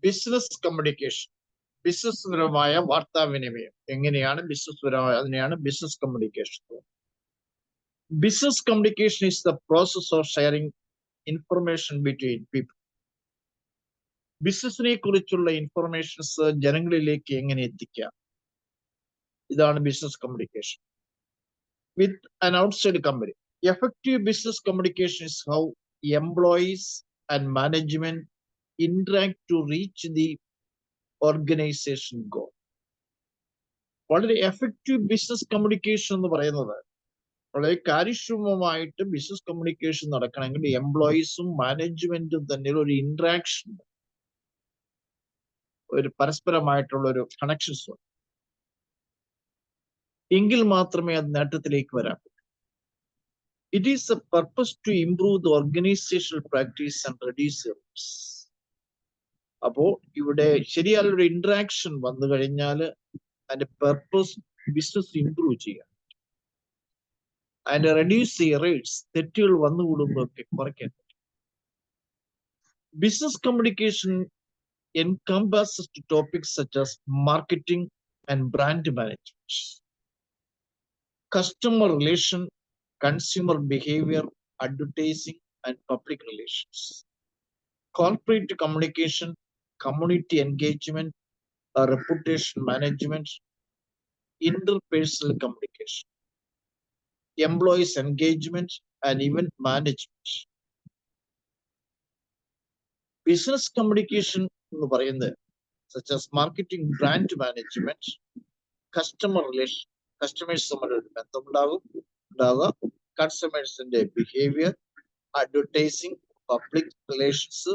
Business communication. Business പരമായ വാർത്താവിനിമയം എങ്ങനെയാണ് business പരമായ അതിനെയാണ് business communication. Business communication is the process of sharing information between people. ബിസിനസിനെ കുറിച്ചുള്ള ഇൻഫർമേഷൻസ് ജനങ്ങളിലേക്ക് എങ്ങനെ എത്തിക്കാം, ഇതാണ് business communication with an outside company. Effective business communication is how employees and management interact to reach the organization goal. വളരെ effective business communication എന്ന് പറയുന്നത് വളരെ കാര്യക്ഷമമായിട്ട് ബിസിനസ് കമ്മ്യൂണിക്കേഷൻ നടക്കണമെങ്കിൽ എംപ്ലോയീസും മാനേജ്മെന്റും തമ്മിൽ ഒരു ഇന്ററാക്ഷൻ, ഒരു പരസ്പരമായിട്ടുള്ള ഒരു കണക്ഷൻസ് എങ്കിൽ മാത്രമേ അത് നേട്ടത്തിലേക്ക് വരാൻ പറ്റൂ. It is a purpose to improve the organizational practice and reduce errors. അപ്പോ ഇവിടെ ശരിയായൊരു ഇന്ററാക്ഷൻ വന്നു കഴിഞ്ഞാൽ അതിന്റെ പർപ്പസ് ബിസിനസ് ഇംപ്രൂവ് ചെയ്യാം, അതിന്റെ റെഡ്യൂസ് എറേഴ്സ്, തെറ്റുകൾ വന്നുകൂടുമ്പോഴൊക്കെ കുറയ്ക്കാൻ പറ്റും. Business communication encompasses topics such as marketing and brand management, customer relation, consumer behavior, advertising and public relations, corporate communication, community engagement, reputation management, interpersonal communication, employees engagement and event management. Business communication എന്ന് പറയുന്നത് such as marketing, brand management, customer relation, customers തമ്മിലൊരു ബന്ധമുണ്ടാകുക, കസ്റ്റമേഴ്സിന്റെ behaviour, advertising, public relations,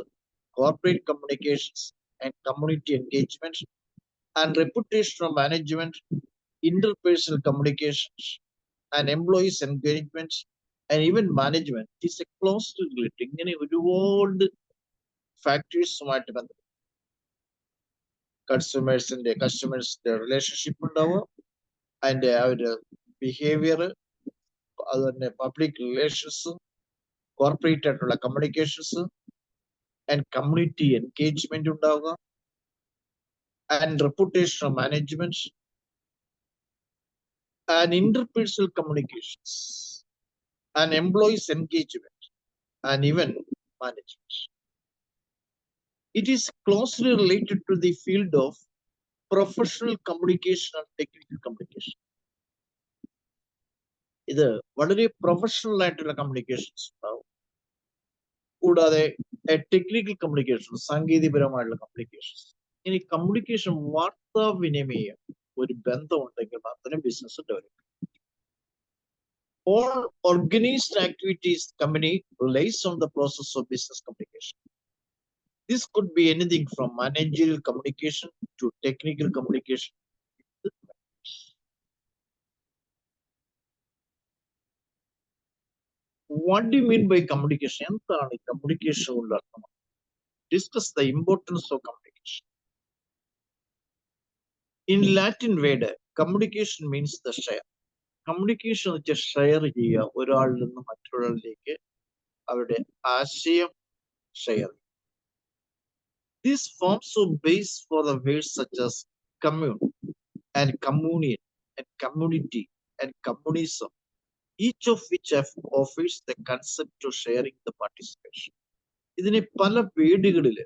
corporate communications and community engagement and reputational management, interpersonal communications and employees engagement and even management. It is a closed related. ഇങ്ങനെ ഒരുപാട് ഫാക്ടേഴ്സുമായിട്ട് ബന്ധപ്പെട്ട് കസ്റ്റമേഴ്സിന്റെ relationship ഉണ്ടാവുക, അതിന്റെ ആ ഒരു ബിഹേവിയർ, അത് തന്നെ പബ്ലിക് റിലേഷൻസ്, കോർപ്പറേറ്റ് ആയിട്ടുള്ള കമ്മ്യൂണിക്കേഷൻസ് ആൻഡ് കമ്മ്യൂണിറ്റി എൻഗേജ്മെന്റ് ഉണ്ടാവുക, and reputational management and interpersonal communications and employees engagement and even management. It is closely related to the field of professional communication and technical communication. ഇത് വളരെ professional ആയിട്ടുള്ള communications ഉണ്ടാവും, കൂടാതെ technical communication, സാങ്കേതികപരമായിട്ടുള്ള communications. ഇനി communication, വാർത്താവിനിമയം ഒരു ബന്ധമുണ്ടെങ്കിൽ മാത്രമേ business develop. All organized activities company relies on the process of business communication. This could be anything from managerial communication to technical communication. What do you mean by communication? എന്താണ് communication കൊണ്ട് അർത്ഥം? Discuss the importance of communication. In Latin word, communication means the share. Communication എന്ന് വെച്ചാൽ share ചെയ്യുക, ഒരാളിൽ നിന്ന് മറ്റൊരാളിലേക്ക് അവരുടെ ആശയം share. These forms of base for the words such as commune and communion and community and communism, each of which offers the concept of sharing the participation. ഇതിനെ പല പേരുകളില്,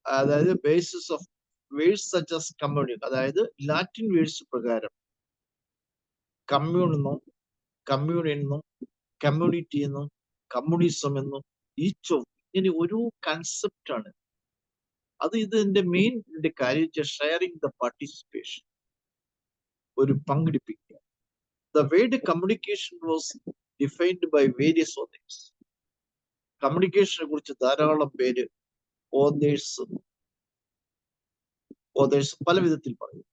അതായത് basis of words such as community, അതായത് Latin words പ്രകാരം commune എന്നും commune എന്നും community എന്നും communism എന്നും ഈച്ച് ഓഫ്, ഇങ്ങനെ ഒരു കൺസെപ്റ്റ് ആണ്. അത് ഇതിന്റെ മെയിൻ കാര്യം ഷെയറിംഗ് ദ പാർട്ടിസിപ്പേഷൻ, ഒരു പങ്കെടുപ്പിക്കുക. The word communication was defined by various authors. കമ്മ്യൂണിക്കേഷനെ കുറിച്ച് ധാരാളം പേര് ഓതേഴ്സ് പല വിധത്തിൽ പറയും.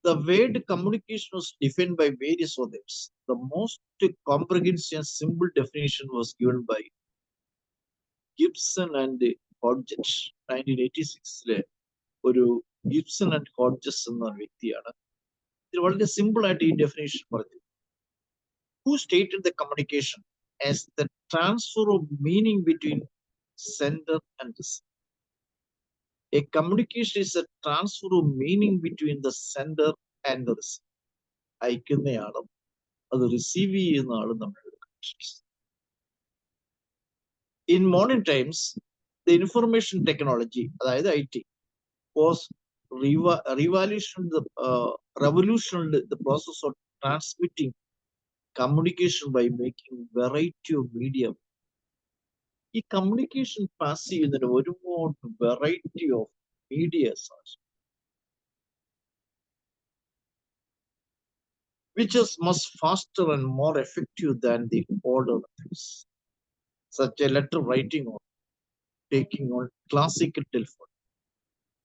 The word communication was defined by various authors. The most comprehensive and simple definition was given by Gibson and Hodges 1986. ഒരു Gibson and Hodges എന്ന വ്യക്തിയാണ് ഇത് വളരെ സിമ്പിൾ ആയിട്ട് ഈ ഡെഫിനേഷൻ പറഞ്ഞു. who stated the communication as the transfer of meaning between sender and receiver. A communication is a transfer of meaning between the sender and the receiver. അയക്കുന്നയാളും അത് receive ചെയ്യുന്ന ആളും തമ്മിലുള്ള connections. In modern times, the information technology, അതായത് IT, was revolutionized the process of transmitting communication by making variety of medium. ഈ communication pass ചെയ്യുന്നതിന് ഒരുപാട് variety of medias ആണ്, which is much faster and more effective than the older methods, such as letter writing or taking on classical telephone.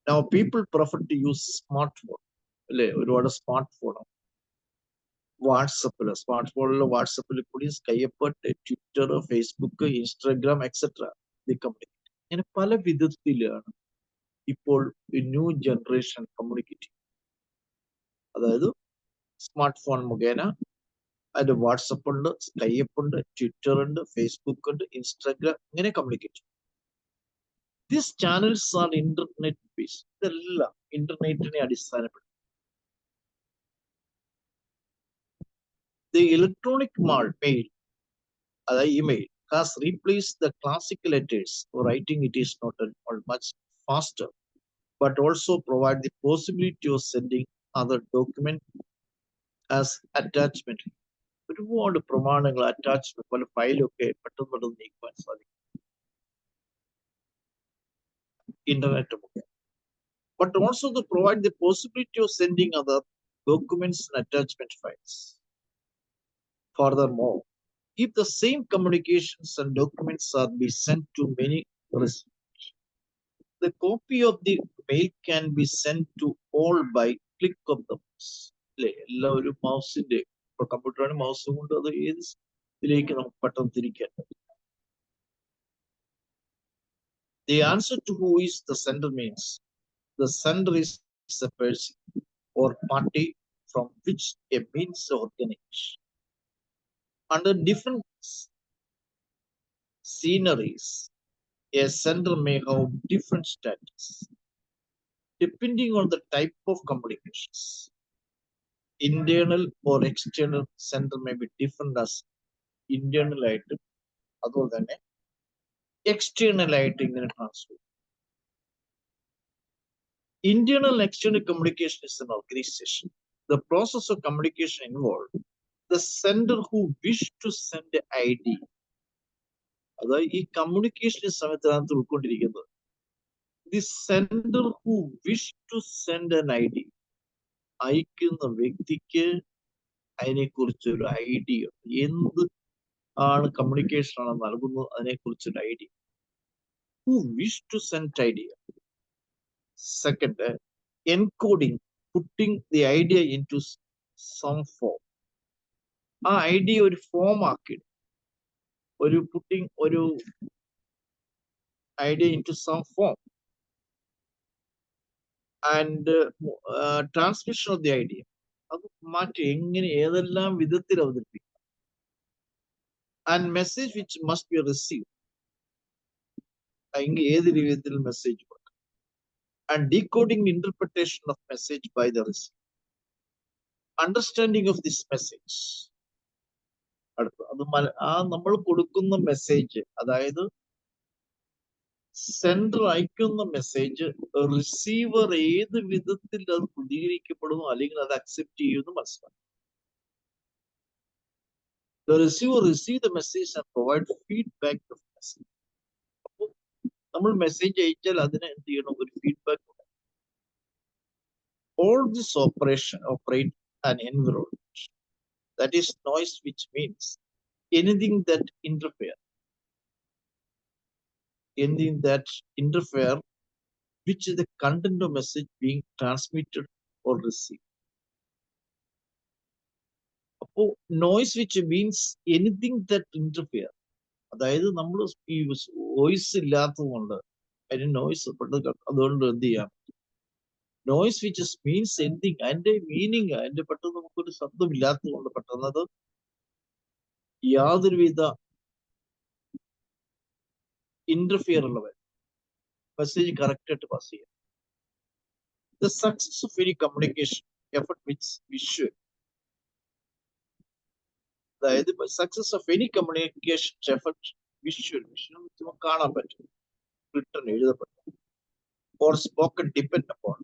Now people prefer to use smartphone. അല്ലെ, ഒരുപാട് smart ഫോണാണ്. വാട്സപ്പില് വാട്സപ്പിൽ കൂടി Skype, Twitter, Facebook, Instagram etcetera the communicate. ഇങ്ങനെ പല വിധത്തിലാണ് ഇപ്പോൾ new generation communicate. അതായത് സ്മാർട്ട് ഫോൺ മുഖേന അതിന്റെ വാട്സപ്പ് ഉണ്ട്, സ്കൈപ്പ് ഉണ്ട്, ട്വിറ്റർ ഉണ്ട്, ഫേസ്ബുക്ക് ഉണ്ട്, ഇൻസ്റ്റാഗ്രാം, ഇങ്ങനെ communicate. These channels are internet based. ഇതെല്ലാം ഇന്റർനെറ്റിനെ അടിസ്ഥാനപ്പെടുത്തി. The electronic mail, email, has replaced the classical letters. Writing it is not much faster, but also provide the possibility of sending other document as attachment. ഒരുപാട് പ്രമാണങ്ങൾ attachment പോലെ ഫയലൊക്കെ പെട്ടെന്ന് നീക്കുവാൻ സാധിക്കും internet മുഖേന. But also to provide the possibility of sending other documents and attachment files. Furthermore, if the same communications and documents are be sent to many recipients, the copy of the mail can be sent to all by click of the mouse. എല്ലാവരും മൗസിന്റെ, ഇപ്പൊ കമ്പ്യൂട്ടറാണ്, mouse കൊണ്ട് അത് ഏത് ഇതിലേക്ക് നമുക്ക് പെട്ടെന്ന് തിരിക്കാൻ പറ്റും. The answer to who is the sender means the sender is a person or party from which a means originates. Under different sceneries, a sender may have different status depending on the type of communications. Internal or external sender may be different as internal ആയിട്ട്, അതുപോലെ തന്നെ external ആയിട്ട് ഇങ്ങനെ transfer. Internal and external communication is an organization. The process of communication involved the sender who wish to send an ID. അതായത് ഈ communication സമയത്തിനകത്ത് ഉൾക്കൊണ്ടിരിക്കുന്നത് the sender who wish to send an ID. അയക്കുന്ന വ്യക്തിക്ക് അതിനെക്കുറിച്ച് ഒരു idea, എന്ത് ആണ് communication ആണ് നൽകുന്നത് അതിനെക്കുറിച്ചൊരു idea. Who wish to send idea. Second, encoding, putting the idea into some form. ആ ഐഡിയ ഒരു ഫോം ആക്കി, ഒരു പുട്ടിങ് ഒരു idea into some form and transmission of the idea. അത് മാറ്റി എങ്ങനെ ഏതെല്ലാം വിധത്തിൽ അവതരിപ്പിക്കും. And message which must be receive, എങ്കിൽ ഏത് വിധത്തിൽ മെസ്സേജ് കൊടുക്കും. And decoding interpretation of message by the receive. Understanding of this message. അടുത്ത അത് നമ്മൾ കൊടുക്കുന്ന മെസ്സേജ്, അതായത് സെൻഡർ അയക്കുന്ന മെസ്സേജ് റിസീവർ ഏത് വിധത്തിൽ അത് പ്രതികരിക്കപ്പെടുന്നു അല്ലെങ്കിൽ അത് അക്സെപ്റ്റ് ചെയ്യുമെന്ന് മനസ്സിലാക്കും. The receiver receive the message and provide feedback of message. അപ്പോൾ നമ്മൾ മെസ്സേജ് അയച്ചാൽ അതിനെ എന്ത് ചെയ്യണം, ഒരു feedback. All this operation operate an environment, that is noise, which means anything that interfere which is the content of message being transmitted or received. അപ്പോൾ noise which means anything that interfere, അതായത് നമ്മൾ ഈ voice ഇല്ലാത്തത് കൊണ്ട് അതിന് noise പെട്ടെന്ന്, അതുകൊണ്ട് എന്ത് ചെയ്യാം, നോയ്സ് വിച്ച് മീൻസ് എനിത്തിങ്, അതിന്റെ മീനിങ്, അതിന്റെ പെട്ടെന്ന് നമുക്കൊരു ശബ്ദം ഇല്ലാത്തത് കൊണ്ട് പെട്ടെന്ന് അത് യാതൊരുവിധ ഇന്റർഫിയർ ഉള്ളവർ മെസ്സേജ് കറക്റ്റ് ആയിട്ട് പാസ് ചെയ്യാം. The success of any communication effort which visual, അതായത് success of any communication effort visual കാണാൻ പറ്റും, written എഴുതപ്പെട്ടു, or spoken depend upon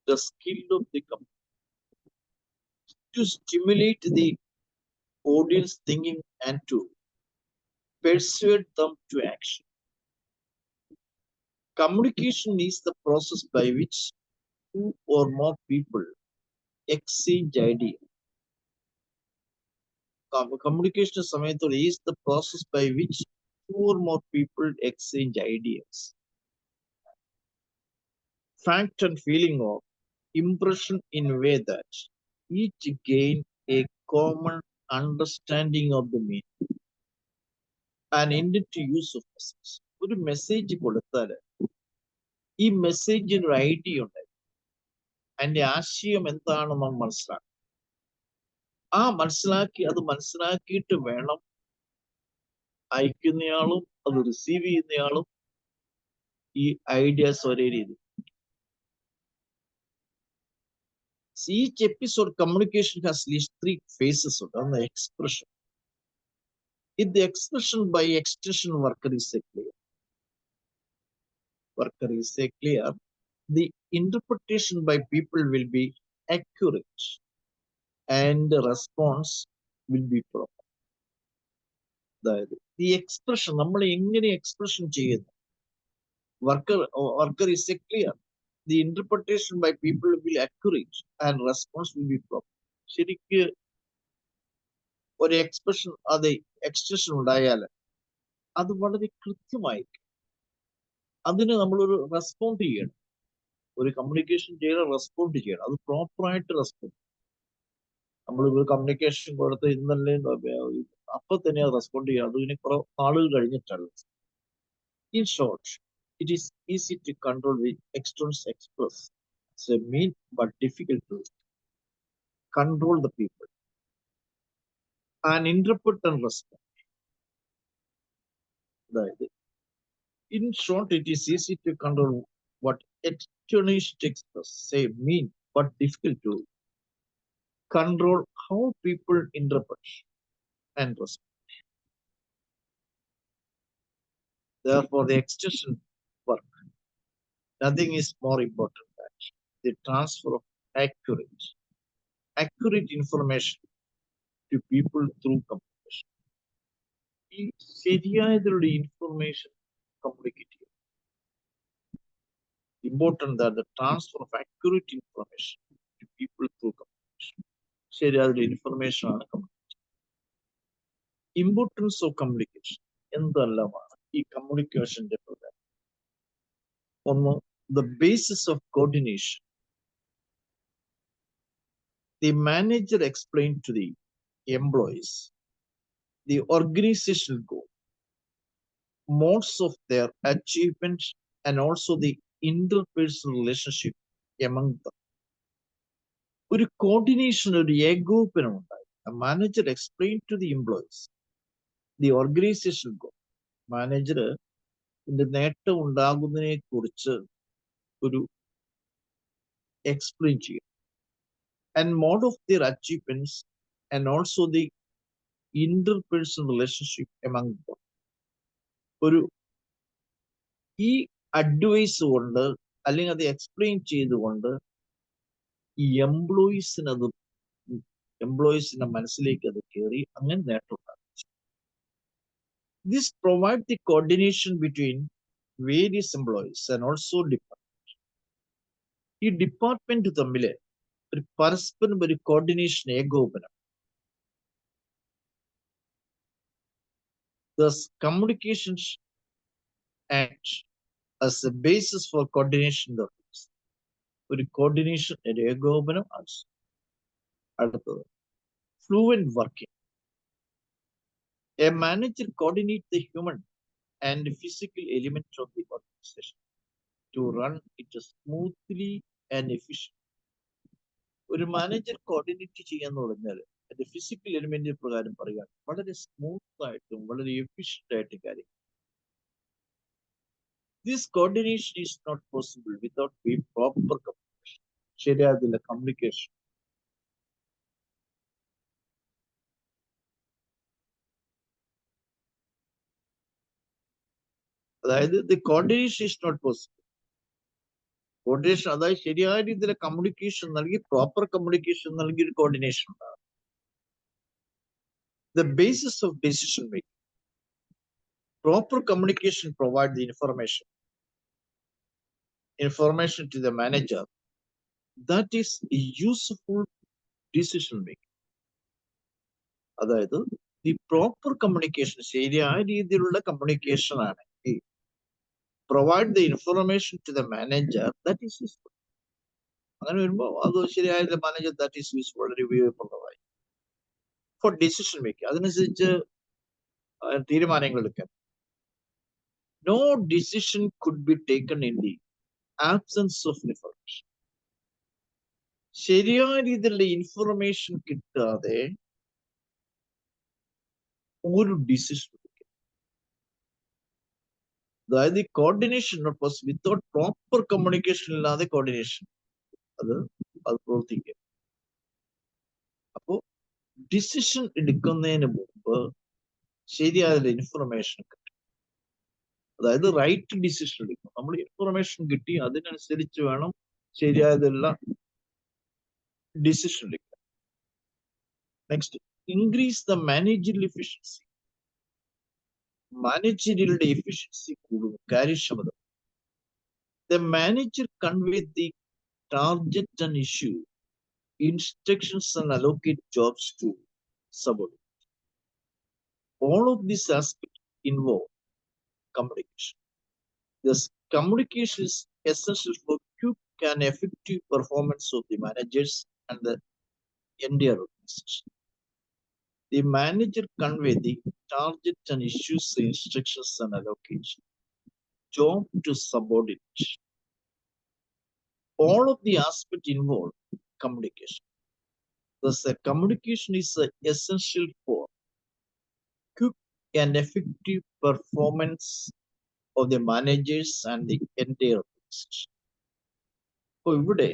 the skill of the company to stimulate the audience thinking and to persuade them to action. Communication is the process by which two or more people exchange ideas. Communication സമയത്തോടെ is the process by which two or more people exchange ideas, fact and feeling of impression in a way that each gain a common understanding of the meaning and intended to use of message. ഒരു message കൊടുത്താൽ ഈ മെസ്സേജിന് ഒരു idea ഉണ്ട്, അതിന്റെ ആശയം എന്താണെന്ന് നമ്മൾ മനസ്സിലാക്കും. അത് മനസ്സിലാക്കിയിട്ട് വേണം അയക്കുന്നയാളും അത് റിസീവ് ചെയ്യുന്നയാളും ഈ ഐഡിയാസ് ഒരേ രീതി. Each episode communication has at least 3 phases on the expression. If the expression by extension worker is clear, the interpretation by people will be accurate and the response will be proper. അതായത് ഈ expression നമ്മൾ എങ്ങനെ expression ചെയ്യുന്നു, worker is clear, the interpretation by people will be accurate and response will be proper. ശരിക്ക് ഒരു expression അത് extension ഉണ്ടായാൽ അത് വളരെ കൃത്യമായി അതിന് നമ്മളൊരു റെസ്പോണ്ട് ചെയ്യണം. ഒരു കമ്മ്യൂണിക്കേഷൻ ചെയ്യണം, റെസ്പോണ്ട് ചെയ്യണം, അത് പ്രോപ്പറായിട്ട് റെസ്പോണ്ട്. നമ്മളൊരു കമ്മ്യൂണിക്കേഷൻ കൊടുത്ത് ഇന്നല്ലേ അപ്പൊ തന്നെ അത് റെസ്പോണ്ട് ചെയ്യണം, അതിന് കുറെ നാളുകൾ കഴിഞ്ഞിട്ടല്ല. In short, it is easy to control the external express. It's a mean but difficult to control the people and interpret and respond. In short, it is easy to control what external express, say mean but difficult to control how people interpret and respond. Therefore, the extension work, nothing is more important than the transfer of accurate information to people through communication. ഈ ശരിയായതിലുള്ള information communicate ചെയ്യും. Important that the transfer of accurate information to people through communication. ശരിയായ information ആണ് communication. Importance of communication എന്തെല്ലാമാണ് ഈ കമ്മ്യൂണിക്കേഷന്റെ പ്രധാനം? ഒന്ന്, the basis of coordination. The manager explained to the employees the organizational goal, modes of their achievement, and also the interpersonal relationship among them. ഒരു coordination, ഒരു ഏകോപനം ഉണ്ടായി. Manager explain to the employees the organisation goal. Manager നേട്ടം ഉണ്ടാകുന്നതിനെ കുറിച്ച് ഒരു explain ചെയ്യും. And mode of their achievements and also the interpersonal relationship among them. ഒരു ഈ അഡ്വൈസ് കൊണ്ട് അല്ലെങ്കിൽ അത് എക്സ്പ്ലെയിൻ ചെയ്തുകൊണ്ട് ഈ എംപ്ലോയീസിന്റെ മനസ്സിലേക്ക് അത് കയറി അങ്ങനെ നേട്ടം ഉണ്ടാകും. This provides the coordination between various employees and also department. ഈ ഡിപ്പാർട്ട്മെന്റ് തമ്മിൽ ഒരു പരസ്പരം ഒരു കോർഡിനേഷൻ, ഏകോപനം. Thus, communications act as a basis for coordination. ഒരു കോർഡിനേഷൻ, ഒരു ഏകോപനം ആവശ്യം. അടുത്തത്, fluent working. A manager coordinates the human and physical elements of the organization to run it smoothly and efficiently. ഒരു മാനേജർ കോർഡിനേറ്റ് ചെയ്യാന്ന് പറഞ്ഞാൽ അതിന്റെ ഫിസിക്കൽ എലിമെന്റ് പ്രകാരം പറയുക, വളരെ സ്മൂത്ത് ആയിട്ടും വളരെ എഫിഷ്യന്റ് ആയിട്ട് കാര്യം. This coordination is not possible without the proper communication. ശരിയാതില്ല കമ്മ്യൂണിക്കേഷൻ. അതായത് the coordination is not possible. Coordination അതായത് ശരിയായ രീതിയിലെ കമ്മ്യൂണിക്കേഷൻ നൽകി, പ്രോപ്പർ കമ്മ്യൂണിക്കേഷൻ നൽകി ഒരു കോർഡിനേഷൻ ഉണ്ടാകും. The basis of decision making. Proper communication provides the information to the manager that is useful decision making. അതായത് the proper communication, ശരിയായ രീതിയിലുള്ള കമ്മ്യൂണിക്കേഷൻ ആണെങ്കിൽ provide the information to the manager that is useful. അങ്ങനെ വരുമ്പോൾ അത് ശരിയായ manager that is useful, വളരെ ഉപയോഗപ്രദമായി for decision making, അതിനനുസരിച്ച് തീരുമാനങ്ങൾ എടുക്കാൻ. No decision could be taken in the absence of information. ശരിയായ രീതിയിലുള്ള ഇൻഫർമേഷൻ കിട്ടാതെ ഒരു ഡിസിഷൻ എടുക്കുക. അതായത് coordination not possible without proper communication ഇല്ലാതെ കോർഡിനേഷൻ അത് പ്രവർത്തിക്കുക. അപ്പോ ഡിസിഷൻ എടുക്കുന്നതിന് മുമ്പ് ശരിയായ ഇൻഫർമേഷൻ കിട്ടും. അതായത് റൈറ്റ് ഡിസിഷൻ എടുക്കും. നമ്മൾ ഇൻഫർമേഷൻ കിട്ടി, അതിനനുസരിച്ച് വേണം ശരിയായതുള്ള ഡിസിഷൻ എടുക്കുക. Next, increase the managerial efficiency. മാനേജറിയലുടെ എഫിഷ്യൻസി കൂടും, കാര്യക്ഷമത. The manager convey the target and issue, instructions and allocate jobs to subordinates. All of these aspects involve communication. Thus, communication is essential for quick and effective performance of the managers and the entire organization. The manager convey the target and issues, instructions and allocation job to subordinates. All of the aspects involve communication. Thus, communication is essential for quick and effective performance of the managers and the entire organization. So, ഇവിടെ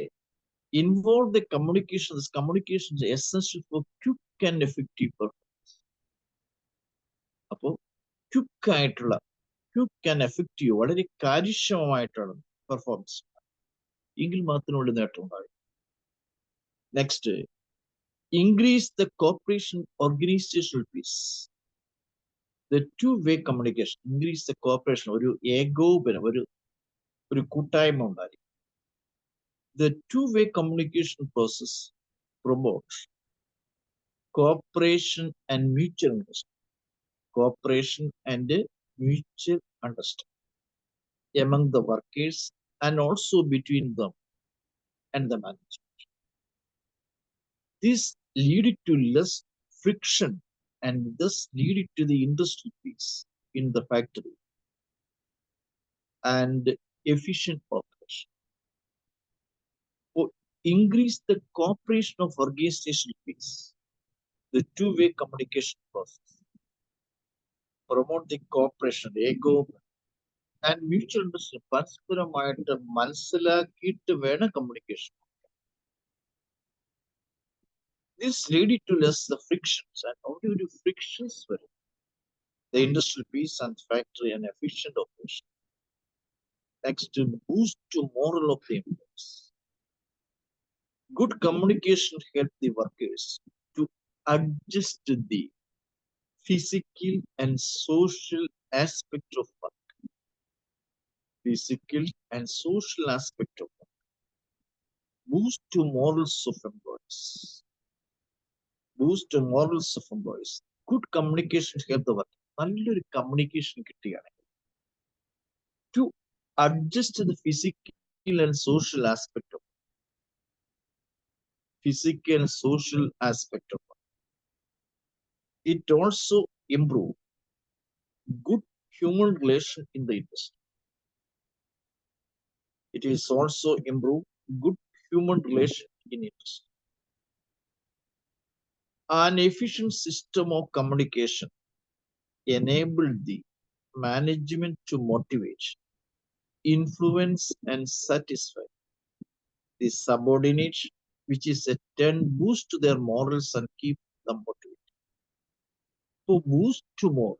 involve the communication. This communication is essential for quick and effective performance. അപ്പോൾ quick ആയിട്ടുള്ള, quick and effective, വളരെ കാര്യക്ഷമമായിട്ടുള്ള performance എങ്കിൽ മാത്രമുള്ള നേട്ടം ഉണ്ടാകും. Next, increase the cooperation organisational peace. The two way communication, increase the cooperation, ഒരു ഏകോപനം, ഒരു കൂട്ടായ്മ ഉണ്ടായി. The two way communication process promote cooperation and mutual understanding. Cooperation and mutual understanding among the workers and also between them and the management. This leaded to less friction and thus leaded to the industrial peace in the factory and efficient operation. For increase the cooperation of organizational peace, the two-way communication process, promote the cooperation, ego and mutual understanding. പരസ്പരമായിട്ട് മനസ്സിലാക്കിയിട്ട് വേണം communication. This leaded to less the frictions, and only ഒരു frictions വരും. The industrial peace and factory and efficient operation. Next, to boost to moral of the employees. Good communication help the workers to adjust to the physical and social aspect of work. Physical and social aspect of work. Boost to morals of employees. Boost to morals of employees. Good communication help the work. നല്ലൊരു communication കിട്ടുകയാണെങ്കിൽ to adjust to the physical and social aspect of work. Physical and social aspect of work. It also improve good human relation in the industry. It is also improve good human relation in industry. An efficient system of communication enabled the management to motivate, influence, and satisfy the subordinates, which is a turn boost to their morals and keep them motivated. So boost to more.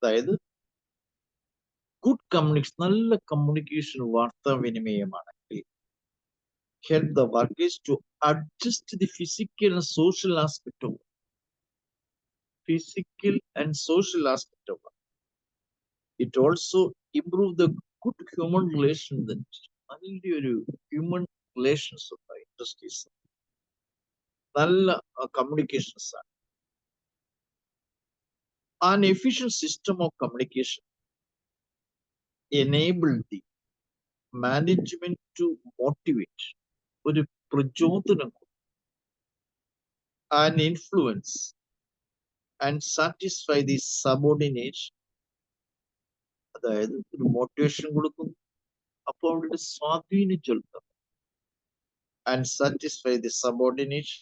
അതായത് good communication, നല്ല communication വാർത്താവിനിമയമാണെങ്കിൽ help the workers to adjust the physical and social aspect of work. It also improve the good human relations. നല്ലൊരു human relations of the industries. നല്ല communications ആണ്. An efficient system of communication enable the management to motivate, ഒരു പ്രചോദനം, and influence and satisfy the subordinates. അതായത് ഒരു motivation കൊടുക്കും, അപ്പോൾ അവരുടെ സ്വാധീനം ചെലുത്തും, and satisfy the subordinates,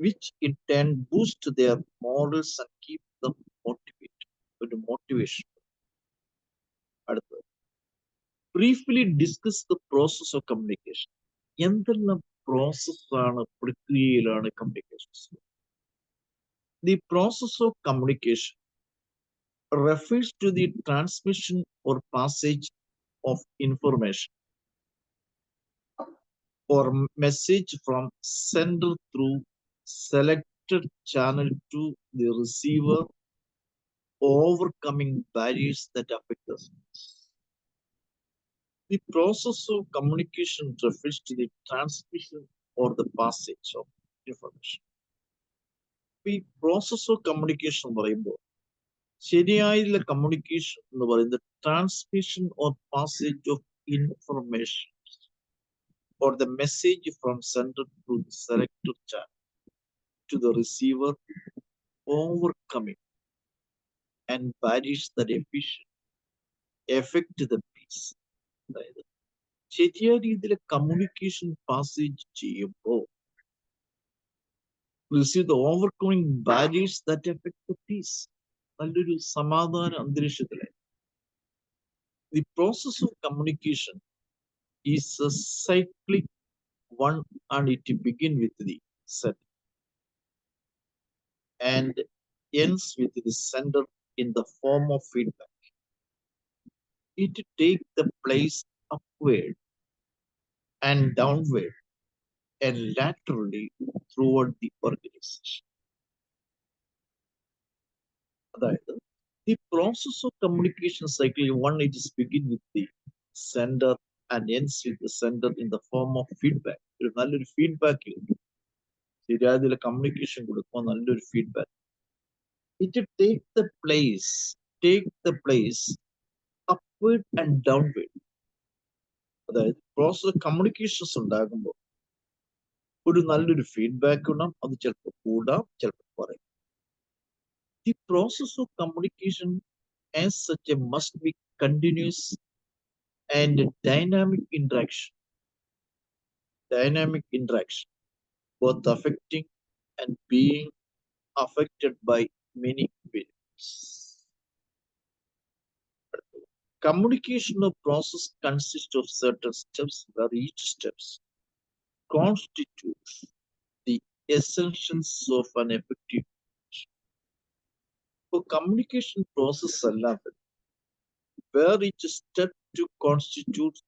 which in turn boost their morals and keep them motivated. ഒരു മോട്ടിവേഷൻ. അടുത്തത് briefly discuss the process of communication. എന്തെല്ലാം പ്രോസസ്സാണ്, പ്രക്രിയയിലാണ് communications? The process of communication refers to the transmission or passage of information or message from sender through selected channel to the receiver, overcoming barriers that affect us. The process of communication refers to the transmission or the passage of information. ഈ process of communication പറയുമ്പോൾ ശരിയായുള്ള communication എന്ന് പറയുന്നത് transmission or passage of information or the message from sender to the selected channel to the receiver, overcoming and barriers that affect the peace. അതായത് ശരിയായ രീതിയിൽ communication passage ചെയ്യുമ്പോൾ receive the overcoming barriers that affect the peace. നല്ലൊരു സമാധാന അന്തരീക്ഷത്തിലെ the process of communication is a cyclic one, and it begins with the sender and ends with the sender in the form of feedback. It takes the place upward and downward and laterally throughout the organization. അതായത് the process of communication cycle one, it is begin with the sender and ends with the sender in the form of feedback. ഒരു നല്ലൊരു feedback, ശരിയായ communication കൊടുക്കുമ്പോൾ നല്ലൊരു feedback. It take the place upward and downward. അതായത് process communications ഉണ്ടാകുമ്പോൾ ഒരു നല്ലൊരു feedback ഉണ്ടാകും. അത് ചിലപ്പോൾ കൂടാം, ചിലപ്പോൾ കുറയും. The process of communication as such a must be continuous and dynamic interaction, both affecting and being affected by many variables. Communication of process consists of certain steps where each steps constitutes the essentials of an effective communication. For communication process അല്ലാതെ where each step to constitute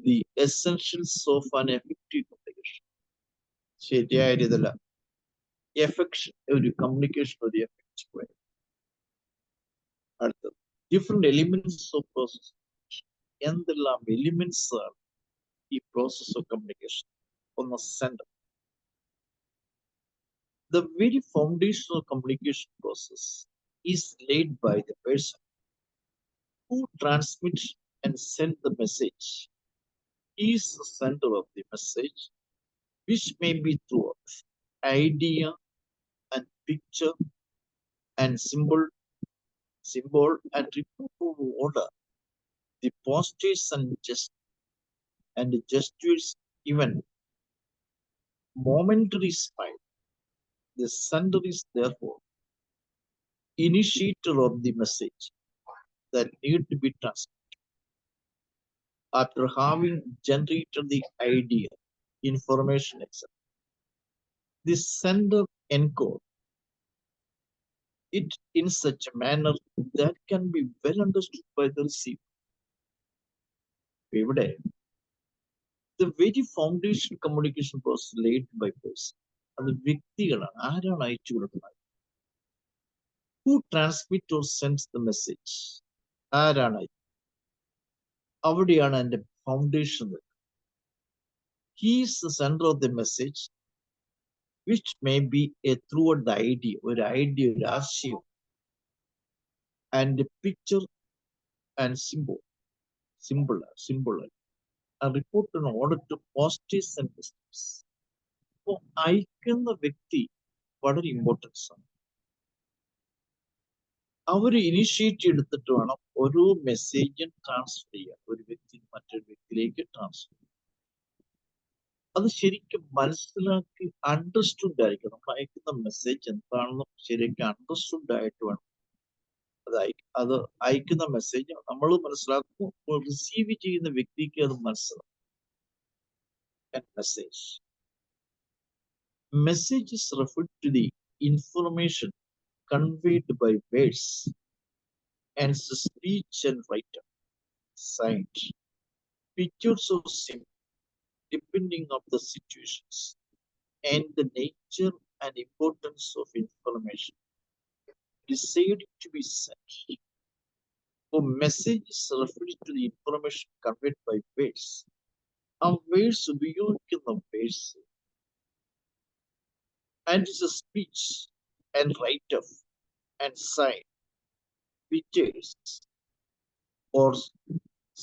the essentials of an effective communication. ശരിയായ രീതിയില affection ഒരു communication ഒരു effective വേ. അടുത്തത് different elements of process. എന്തെല്ലാം elements ആണ് ഈ process of communication? ഒന്ന് sender. The very foundation of communication process is laid by the person who transmits and sends the message. He is the center of the message, which may be through idea and picture and symbol and report order. The postures and gestures, even momentary smile, The sender is therefore initiator of the message that need to be transmitted. After having generated the idea, information, etc., the sender encodes it in such a manner that can be well understood by the receiver. The very foundation communication process laid by person. അത് വ്യക്തികളാണ് ആരാണ് അയച്ചു കൊടുക്കുന്നത് who transmit or sends the message ആരാണ് അവിടെയാണ് അതിന്റെ foundation he is the center of the message which may be a throughout the idea ഒരു ആശയം and the picture and symbol are reported in order to postage and business. അപ്പോൾ അയക്കുന്ന വ്യക്തി വളരെ importance ആണ് അവർ ഇനിഷ്യേറ്റ് എടുത്തിട്ട് വേണം ഓരോ മെസ്സേജും ട്രാൻസ്ഫർ ചെയ്യാൻ ഒരു വ്യക്തി മറ്റൊരു വ്യക്തിയിലേക്ക് ട്രാൻസ്ഫർ ചെയ്യാൻ അത് ശരിക്കും മനസ്സിലാക്കി അണ്ടർസ്റ്റുഡ് ആയിരിക്കും നമ്മൾ അയക്കുന്ന മെസ്സേജ് എന്താണെന്നും ശരിക്കും അണ്ടർസ്റ്റുഡ് ആയിട്ട് വേണം അത് അയക്കുന്ന മെസ്സേജ് നമ്മൾ മനസ്സിലാക്കും റിസീവ് ചെയ്യുന്ന വ്യക്തിക്ക് അത് മനസ്സിലാക്കും message is referred to the information conveyed by words and speech and writer, signed, pictures or symbols, depending on the situations and the nature and importance of information decided to be sent. For message is referred to the information conveyed by words. Our words ഉപയോഗിക്കുന്ന words and it's a speech and write-up and sign, pictures or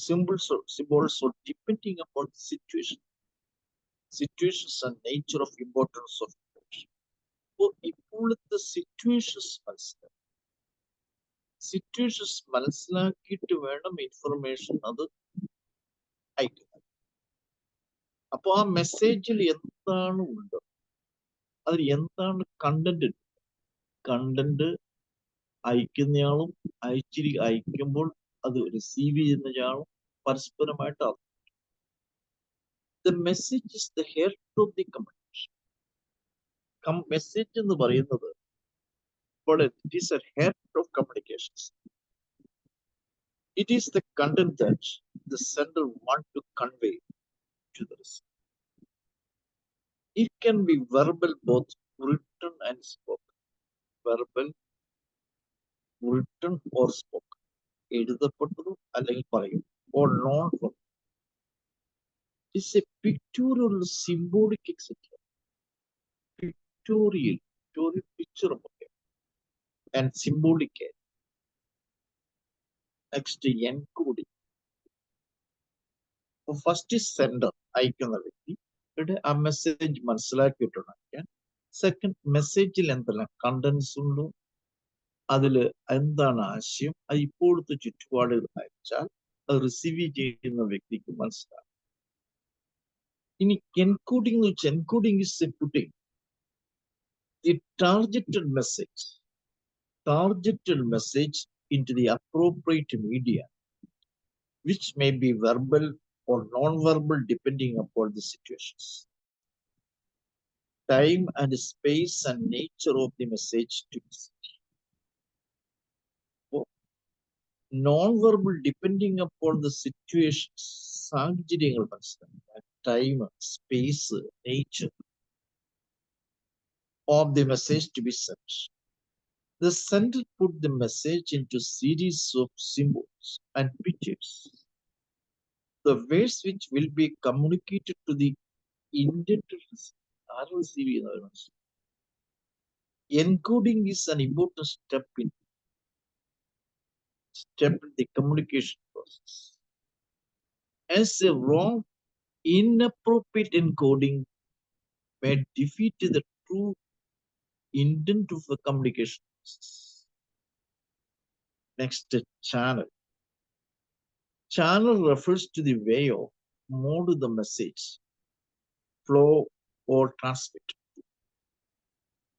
symbols or depending upon the situations and nature of importance of information. അപ്പോൾ ഇപ്പോഴത്തെ situations മനസ്സിലാക്കിയിട്ട് വേണം information അത് അയക്കുന്നത്. അപ്പൊ ആ മെസ്സേജിൽ എന്താണ് ഉണ്ട്, അതിൽ എന്താണ് കണ്ടന്റ് അയക്കുന്നയാളും അയക്കുമ്പോൾ അത് റിസീവ് ചെയ്യുന്നയാളും പരസ്പരമായിട്ട് the message is the heart of the communication. Message എന്ന് പറയുന്നത് it is a heart of communications. It is the content that the sender want to convey to the receiver. It can be verbal, both written and spoken. Verbal, written or spoken. എഴുതപ്പെട്ടതും അല്ലെങ്കിൽ പറയും or non-verbal. It's a pictorial, symbolic, etc. Pictorial picture and symbolic. Next, encoding. First is sender, അയക്കുന്ന വ്യക്തി. ഇവിടെ ആ message മനസ്സിലാക്കിയിട്ടുണ്ടാക്കാൻ. Second, മെസ്സേജിൽ എന്തെല്ലാം contents ഉണ്ടോ, അതിൽ എന്താണ് ആശയം, അത് ഇപ്പോഴത്തെ ചുറ്റുപാടുകൾ അയച്ചാൽ അത് റിസീവ് ചെയ്യുന്ന വ്യക്തിക്ക് മനസ്സിലാകും. ഇനി എൻകോഡിംഗ് എന്ന് വെച്ചാൽ encoding is A putting the targeted message into the appropriate media, which may be verbal or non-verbal depending upon the situations, time and space and nature of the message to be sent. Non-verbal depending upon the situations, സാഹചര്യങ്ങൾ മനസ്സിലാക്കുക, time, space, nature of the message to be sent. The sender put the message into a series of symbols and pictures. The words which will be communicated to the intended receiver. Encoding is an important step in the communication process. As a wrong, inappropriate encoding may defeat the true intent of the communication process. Next, channel. Channel refers to the way of mode of the message flow or transmit.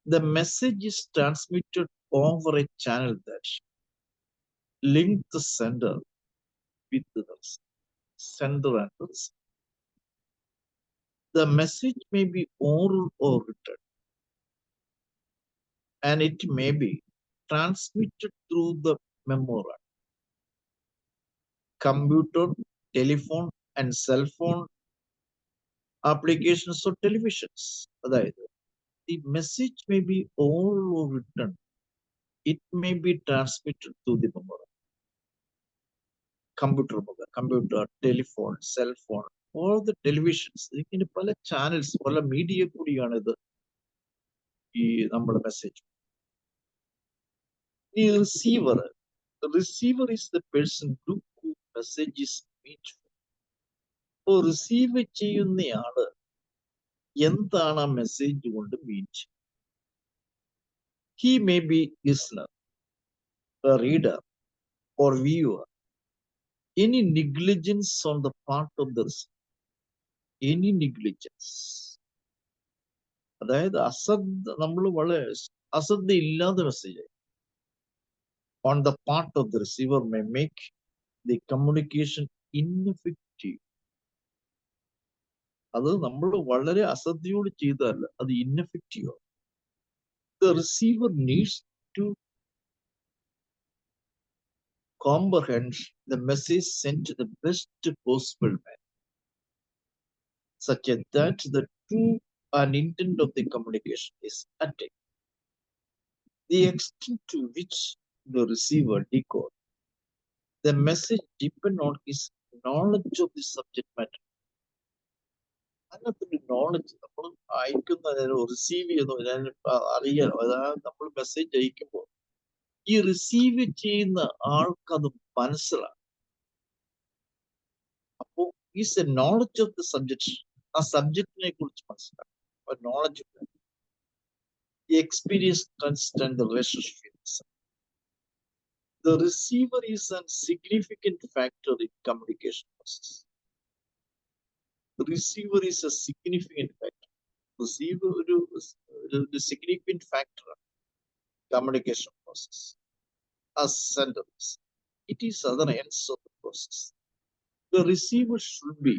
The message is transmitted over a channel that links the sender with the sender and the receiver. The message may be oral or written, and it may be transmitted through the memory, computer, telephone, and cell phone applications or televisions. The message may be oral or written. It may be transmitted through the memory, computer, telephone, cell phone, or the televisions. ഇതിന് പല channels, പല media കൂടിയാണ് ഇത് ഈ നമ്മുടെ message. ഈ receiver is the person who message is meant for. അപ്പോൾ receive ചെയ്യുന്നയാള് എന്താണ് ആ മെസ്സേജ് കൊണ്ട് മീൻ ചെയ്യുന്നത്? He may be listener, a reader, or viewer. Any negligence on the part of the receiver, any negligence, അതായത് നമ്മൾ വളരെ അശ്രദ്ധയില്ലാത്ത message on the part of the receiver may make the communication ineffective. അത് നമ്മൾ വളരെ അശ്രദ്ധയോട് ചെയ്താൽ അത് ഇൻഎഫക്റ്റീവ് ആവും. The receiver needs to comprehend the message sent to the best possible manner, such that the true and intent of the communication is attained. The extent to which the receiver decodes the message depends on his knowledge of the subject matter. അതിനകത്തൊരു knowledge നമ്മൾ അയക്കുന്നതിനോ receive ചെയ്യുന്നതിനോ അറിയാനോ, അതായത് നമ്മൾ message അയക്കുമ്പോൾ ഈ receive ചെയ്യുന്ന ആൾക്കത് മനസ്സിലാണ്. അപ്പോൾ is A knowledge of the subject, ആ സബ്ജക്റ്റിനെ കുറിച്ച് മനസ്സിലാക്കും, knowledge. Experience and the relationship. The receiver is a significant factor in communication process. The receiver is a significant factor. Receiver is a significant factor in communication process. As senders, it is other ends of the process. The receiver should be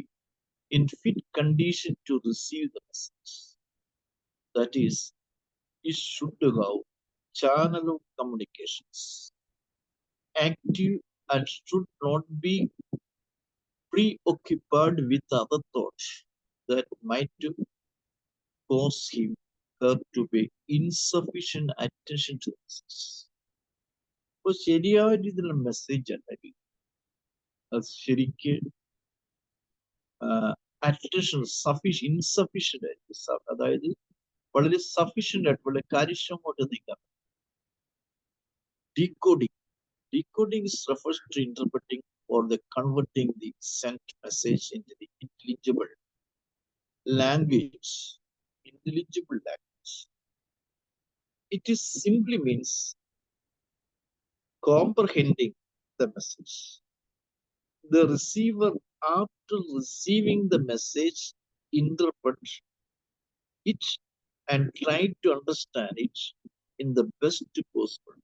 in fit condition to receive the message. That is, it should have channel of communications active and should not be preoccupied with other thoughts that might cause him her to pay insufficient attention to the message. അപ്പോൾ ശരിയായ രീതിയിലുള്ള message ഉണ്ടെങ്കിൽ അത് ശരിക്ക് attention insufficient ആയിരിക്കും. അതായത് വളരെ sufficient ആയിട്ട് വളരെ കാര്യക്ഷമമായിട്ട് നീക്കാൻ. Decoding refers to interpreting or the converting the sent message into the intelligible language. It is simply means comprehending the message. The receiver, after receiving the message, interprets it and try to understand it in the best possible.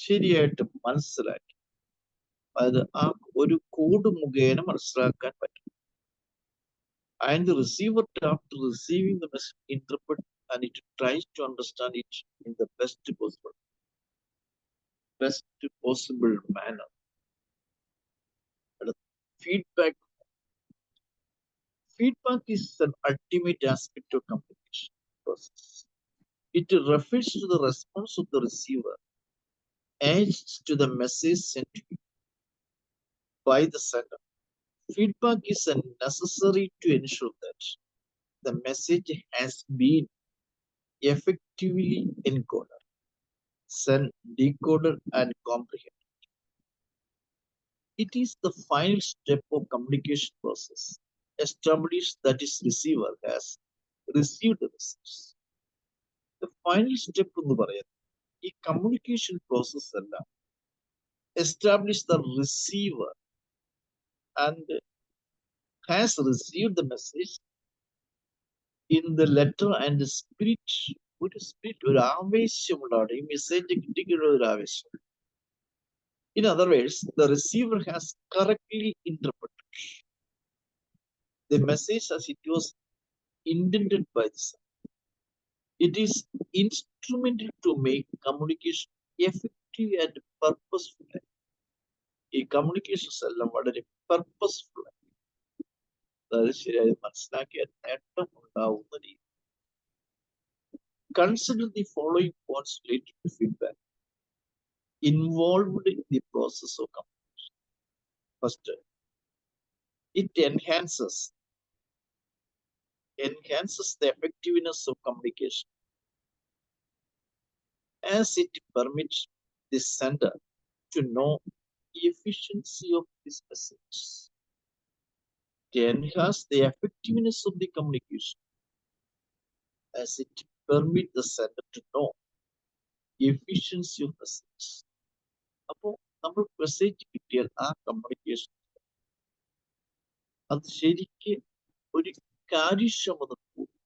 ശരിയായിട്ട് മനസ്സിലാക്കി അത് ആ ഒരു code മുഖേന മനസ്സിലാക്കാൻ പറ്റും. And the receiver, after receiving the message, interpret and it tries to understand it in the best possible manner. Feedback is an ultimate aspect of communication process. It refers to the response of the receiver as to the message sent by the sender. Feedback is necessary to ensure that the message has been effectively encoded, sent, decoded, and comprehended. It is the final step of communication process. Establish that its receiver has received the message. The final step എന്ന് പറയുന്നത് ഈ communication process എല്ലാം establish the receiver and has received the message in the letter and the spirit, ഒരു ആവേശമുണ്ടാവട്ടെ, ഈ message കിട്ടിക്കുള്ള ഒരു ആവേശം. In other words, the receiver has correctly interpreted the message as it was intended by the sender. It is instrumental to make communication effective and purposeful. ഈ communications എല്ലാം വളരെ purposeful ആയി, അതായത് ശരിയായി മനസ്സിലാക്കിയ നേട്ടം ഉണ്ടാവുന്ന രീതി. Consider the following points related to feedback involved in the process of communication. First, it enhances the effectiveness of communication as it permits the sender to know the efficiency of his message. To enhance the effectiveness of the communication as it permits the sender to know the efficiency of message. അപ്പോൾ നമ്മൾ message കിട്ടിയാൽ ആ communication അത് ശരിക്ക് ഒരു കാര്യക്ഷമത കൂടും.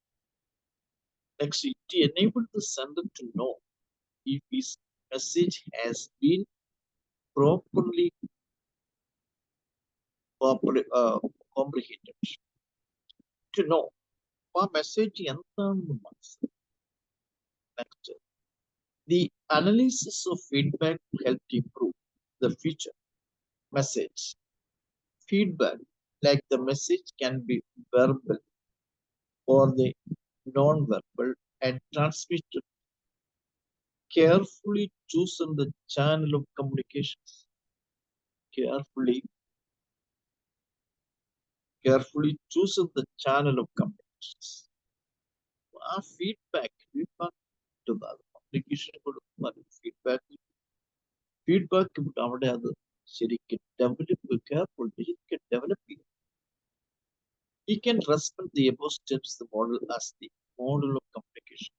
Next, it enables the sender to know if his message has been properly comprehended. To know ആ മെസ്സേജ് എന്താണെന്ന് മനസ്സിലാക്കും. Next, the analysis of feedback helped improve the future message. Feedback, like the message, can be verbal or the non-verbal and transmitted carefully chosen the channel of communications. Carefully chosen the channel of communications. ആ feedback communication കൊടുക്കുന്ന feedback അവിടെ അത് ശരിക്കും ശരിക്കും develop ചെയ്യും. He can respect the above steps the model as the model of communication.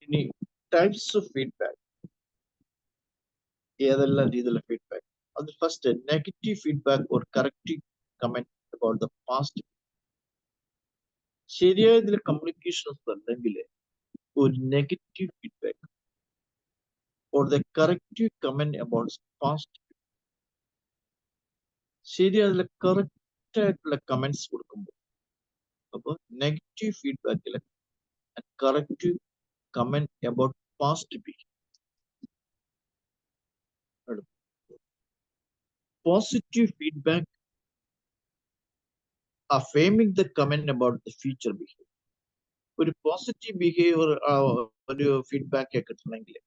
ഇനി types of feedback, ഏതെല്ലാം രീതിയിലുള്ള ഫീഡ്ബാക്ക്? അത് first, negative feedback or corrective comment about the past. ശരിയായ ഇതിൽ കമ്മ്യൂണിക്കേഷൻസ് ഉണ്ടെങ്കിൽ ഒരു negative feedback or the corrective comment about past, ശരിയായ correct ആയിട്ടുള്ള കമന്റ്സ് കൊടുക്കുമ്പോൾ, അപ്പോൾ നെഗറ്റീവ് ഫീഡ്ബാക്കിൽ corrective comment about past behavior. Positive feedback affirming the comment about the future behavior. ഒരു പോസിറ്റീവ് ബിഹേവിയർ ഒരു ഫീഡ്ബാക്ക് കിട്ടണമെങ്കിൽ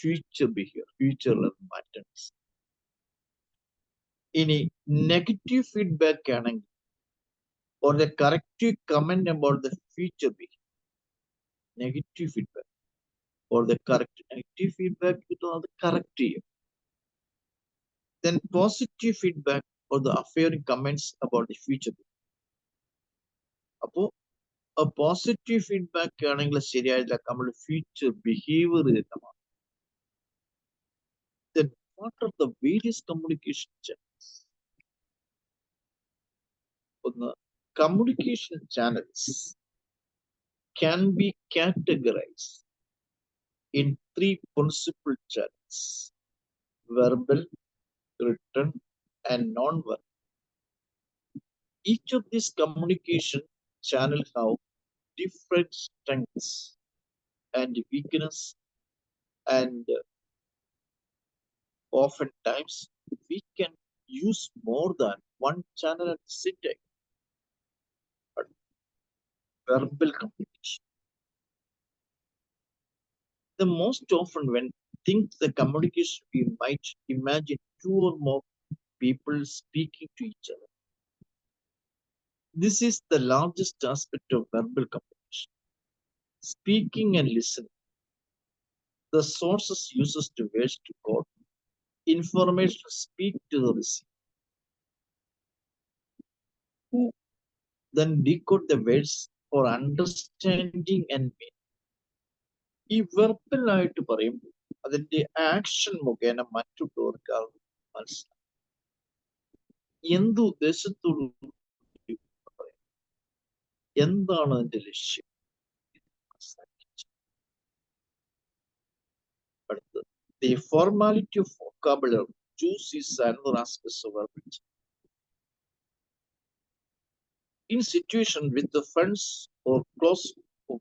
ഫ്യൂച്ചറിൽ മാറ്റം. ഇനി നെഗറ്റീവ് ഫീഡ്ബാക്ക് ആണെങ്കിൽ or the corrective comment about the future behavior. Negative feedback or the negative feedback അത് correct ചെയ്യും. Then positive feedback or the affirming comments about the future. അപ്പോൾ പോസിറ്റീവ് ഫീഡ്ബാക്ക് ആണെങ്കിൽ ശരിയായില്ല, നമ്മുടെ ഫ്യൂച്ചർ ബിഹേവിയർ ചെയ്യുന്നതാണ്. Then what are the various communication channels? ഒന്ന്, communication channels can be categorized in three principal channels: verbal, written, and non-verbal. Each of these communication channels have different strengths and weakness, and oftentimes we can use more than one channel at the same time. But verbal communication, the most often when think the communication, we might imagine two or more people speaking to each other. This is the largest aspect of verbal communication, speaking and listening. The sources uses to words to quote information to speak to the receiver, who then decode the words for understanding and meaning. ഈ വെർബലായിട്ട് പറയുമ്പോൾ അതിന്റെ action മുഖേന മറ്റുള്ളവർക്ക് മനസ്സിലാക്കും എന്ത് ഉദ്ദേശത്തോടു പറയാം. എന്താണ് അതിന്റെ ലക്ഷ്യം? അടുത്ത്, the formality of vocabulary choose is another aspect of verbal. In situation with the friends or close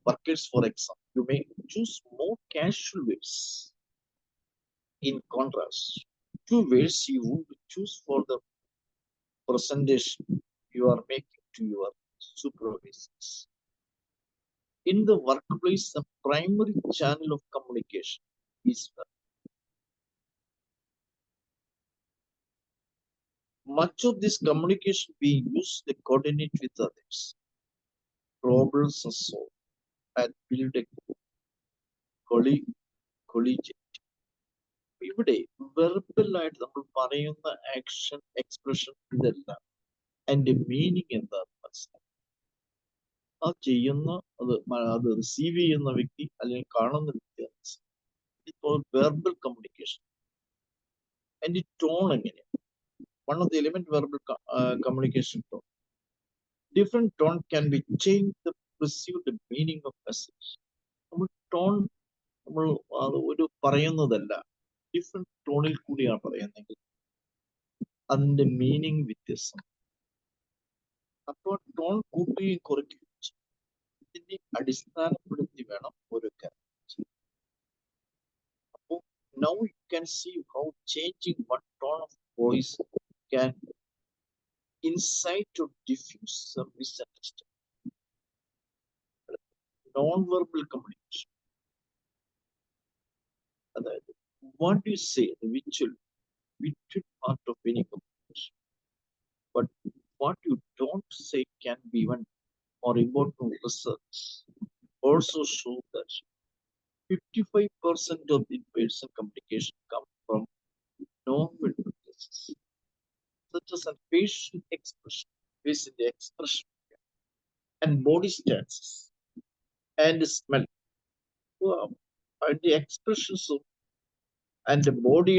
workers, for example, you may choose more casual words. In contrast, two words you would choose for the presentation you are making to your supervisors. In the workplace, the primary channel of communication is verbal. Much of this communication being used to coordinate with others, problems are solved, and build a collegiate. ഇവിടെ വെർബലായിട്ട് നമ്മൾ പറയുന്ന action, expression, ഇതെല്ലാം അതിന്റെ meaning എന്താണെന്ന് മനസ്സിലാക്കും. ആ ചെയ്യുന്ന അത് റിസീവ് ചെയ്യുന്ന വ്യക്തി അല്ലെങ്കിൽ കാണുന്ന വ്യക്തി ഇപ്പോൾ വെർബൽ കമ്മ്യൂണിക്കേഷൻ അതിന്റെ ടോൺ എങ്ങനെയാണ്? One of the element verbal communication tone. Different tone can be change the perceived meaning of message. നമ്മൾ ടോൺ നമ്മൾ അത് ഒരു പറയുന്നതല്ല, ഡിഫറെന്റ് ടോണിൽ കൂടിയാണ് പറയുന്നതെങ്കിൽ അതിന്റെ മീനിങ് വ്യത്യസ്തം. അപ്പോൾ ടോൺ കൂട്ടുകയും കുറയ്ക്കുകയും ഇതിനെ അടിസ്ഥാനപ്പെടുത്തി വേണം ഒരു കാര്യം. അപ്പോൾ now you can see how changing one tone of voice can incite or diffuse some misunderstanding. Non-verbal communication. അതായത് what you say, the visual part of any communication. But what you don't say can be even more important. Research also show that 55% of in-person communication comes from non-verbal places, such as a facial expression, facial expression, and body stances, and smell. And the expressions of and the body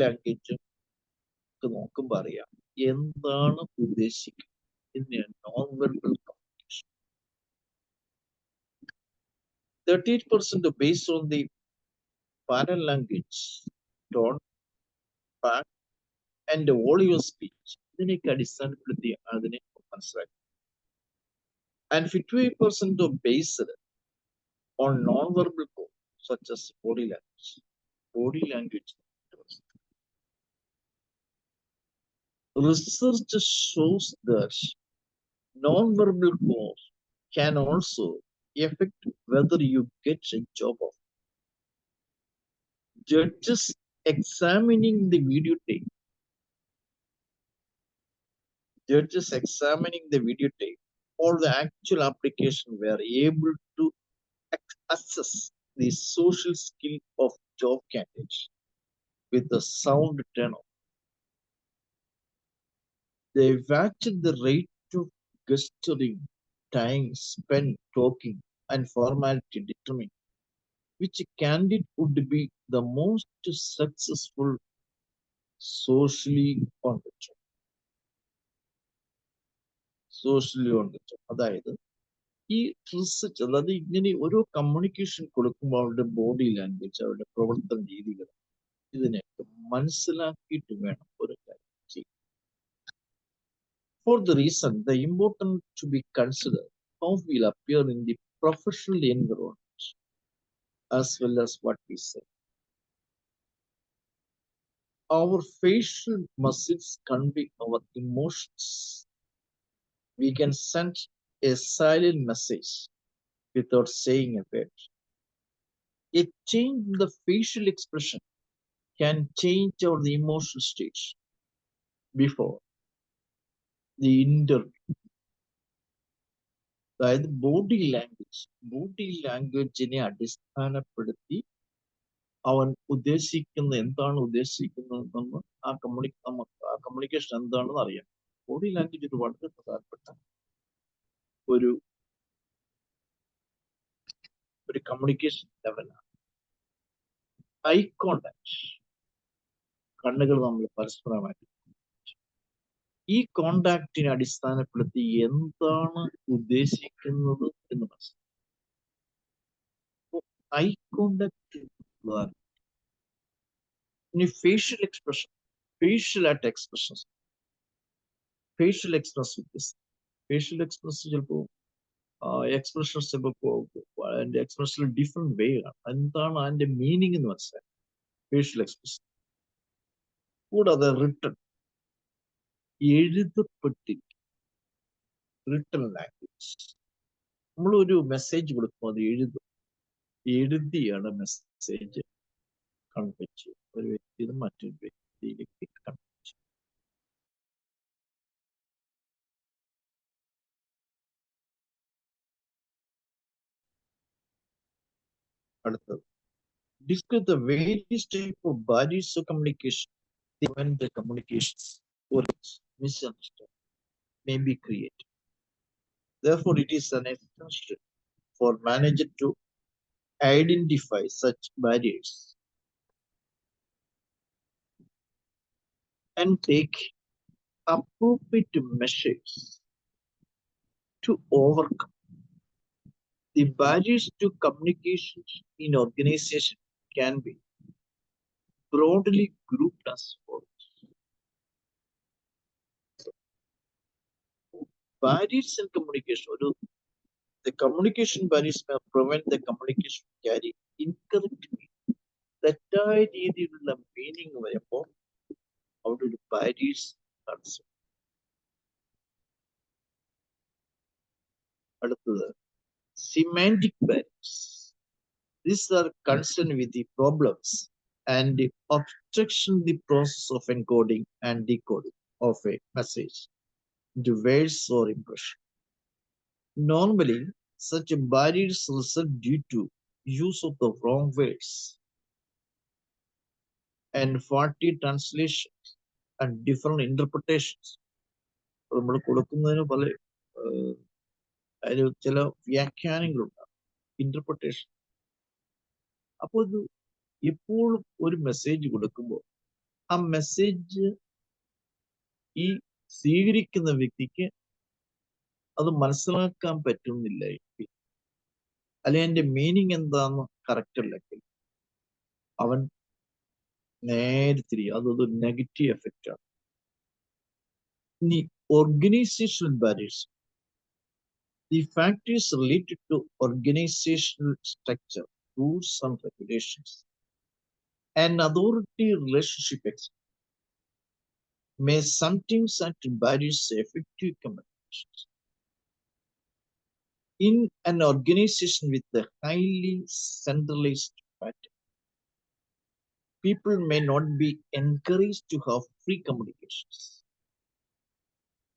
language നോക്കുമ്പോൾ അറിയാം എന്താണ് ഉദ്ദേശിക്കുന്നത്. non-verbal communication. 38% based on the paralanguage, tone, fact, and volume of speech. ഇതിനൊക്കെ അടിസ്ഥാനപ്പെടുത്തി അതിനെ മനസ്സിലാക്കി. And 58% of based on non-verbal code, such as body language. Body language. Research shows that non-verbal code can also affect whether you get a job of. Judges examining the videotape. Judges examining the videotape or the actual application were able to assess the social skill of job candidates with the sound tenor. They watched the rate of gesturing, time spent talking, and formality determine which candidate would be the most successful socially on the job. Socially on the job. അതായത് ഈ research, അതായത് ഇങ്ങനെ ഓരോ communication കൊടുക്കുമ്പോൾ അവരുടെ body language, അവരുടെ പ്രവർത്തന രീതികൾ, ഇതിനെയൊക്കെ മനസ്സിലാക്കിയിട്ട് വേണം ഒരു കാര്യം ചെയ്യാൻ. For the reason, the important to be considered how we'll appear in the professional environment as well as what we say. Our facial muscles convey our emotions. We can send a silent message without saying a word. A change in the facial expression can change our the emotional state before the interview. അതായത് body ലാംഗ്വേജിനെ അടിസ്ഥാനപ്പെടുത്തി അവൻ എന്താണ് ഉദ്ദേശിക്കുന്നതെന്ന് ആ communication എന്താണെന്ന് അറിയാം. Body language ഒരു വളരെ പ്രധാനപ്പെട്ട ഒരു കമ്മ്യൂണിക്കേഷൻ ലെവലാണ്. ഐ കോണ്ടാക്ട്, കണ്ണുകൾ നമ്മൾ പരസ്പരമായിട്ട്. ഈ കോണ്ടാക്റ്റിനെ അടിസ്ഥാനപ്പെടുത്തി എന്താണ് ഉദ്ദേശിക്കുന്നത് എന്ന് മനസ്സിലാക്കും. ഐ കോണ്ടാക്ട് ഇനി ഫേഷ്യൽ എക്സ്പ്രഷൻ, ഫേഷ്യൽ ആയിട്ട് expressions, facial express facial express ചിലപ്പോൾ എക്സ്പ്രഷൻസ് ചിലപ്പോൾ അതിന്റെ എക്സ്പ്രഷനിൽ ഡിഫറെന്റ് വേ ആണ്. എന്താണ് അതിന്റെ മീനിങ് എന്ന് മനസ്സിലാക്കാം ഫേഷ്യൽ എക്സ്പ്രഷൻ. കൂടാതെ റിട്ടൺ, എഴുതപ്പെട്ടിരിക്കും റിട്ടൺ ലാംഗ്വേജ്. നമ്മൾ ഒരു മെസ്സേജ് കൊടുക്കുമ്പോൾ അത് എഴുതിയാണ് മെസ്സേജ് കൺവേ ചെയ്യും. ഒരു വ്യക്തിയിൽ നിന്ന് മറ്റൊരു വ്യക്തിയിലേക്ക് കൺവേ ചെയ്യും. അടുത്തത് discuss the various type of barriers of communication when the communications or misunderstanding may be created. Therefore, it is an essential for manager to identify such barriers and take appropriate measures to overcome. The barriers to communication in organization can be broadly grouped as follows. Barriers in communication. The communication barriers may prevent the communication carry incorrect meaning. തെറ്റായ രീതിയിലുള്ള meaning വരുമ്പോൾ അവിടെ ഒരു barriers concern. അടുത്തത് semantic barriers. These are concerned with the problems and the obstruction the process of encoding and decoding of a message into words or impression. Normally, such barriers result due to use of the wrong words and faulty translations and different interpretations. നമ്മൾ കൊടുക്കുന്നതിന് പല അതിൽ ചില വ്യാഖ്യാനങ്ങളുണ്ടാകും, interpretation. അപ്പോൾ ഇത് എപ്പോഴും ഒരു message കൊടുക്കുമ്പോൾ ആ മെസ്സേജ് ഈ സ്വീകരിക്കുന്ന വ്യക്തിക്ക് അത് മനസ്സിലാക്കാൻ പറ്റുന്നില്ല, അല്ലെങ്കിൽ അതിന്റെ മീനിങ് എന്താന്ന് കറക്റ്റ് അല്ലെങ്കിൽ അവൻ നേരെ തിരിയും. അതൊരു നെഗറ്റീവ് എഫക്റ്റ് ആണ്. ഇനി organisational barriers. The factors related to organizational structure, rules and regulations, and authority relationship may sometimes act barriers to effective communications. In an organization with a highly centralized pattern, people may not be encouraged to have free communications.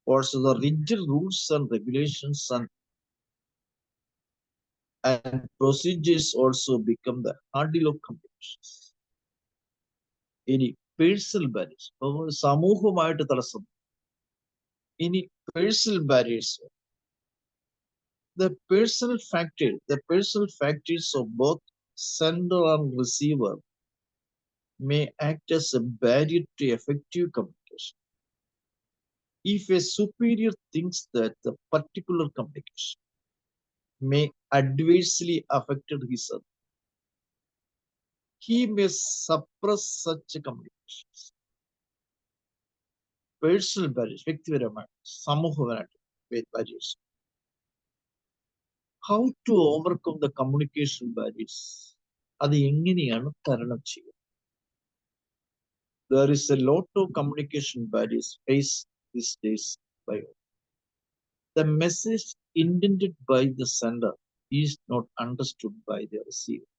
Also, the rigid rules and regulations and procedures also become the hurdle of communications. ഇനി personal barriers, സമൂഹമായിട്ട് തടസ്സം. ഇനി personal barriers, the personal factors of both sender and receiver may act as a barrier to effective communication. If a superior thinks that the particular communication may adversely affect his other, he may suppress such communications. Personal barriers, വ്യക്തിപരമായിട്ട് സമൂഹപരമായിട്ട് barriers. How to overcome the communication barriers? അത് എങ്ങനെയാണ് തരണം ചെയ്യുക? There is a lot of communication barriers faced these days by all. The message intended by the sender is not understood by the receiver.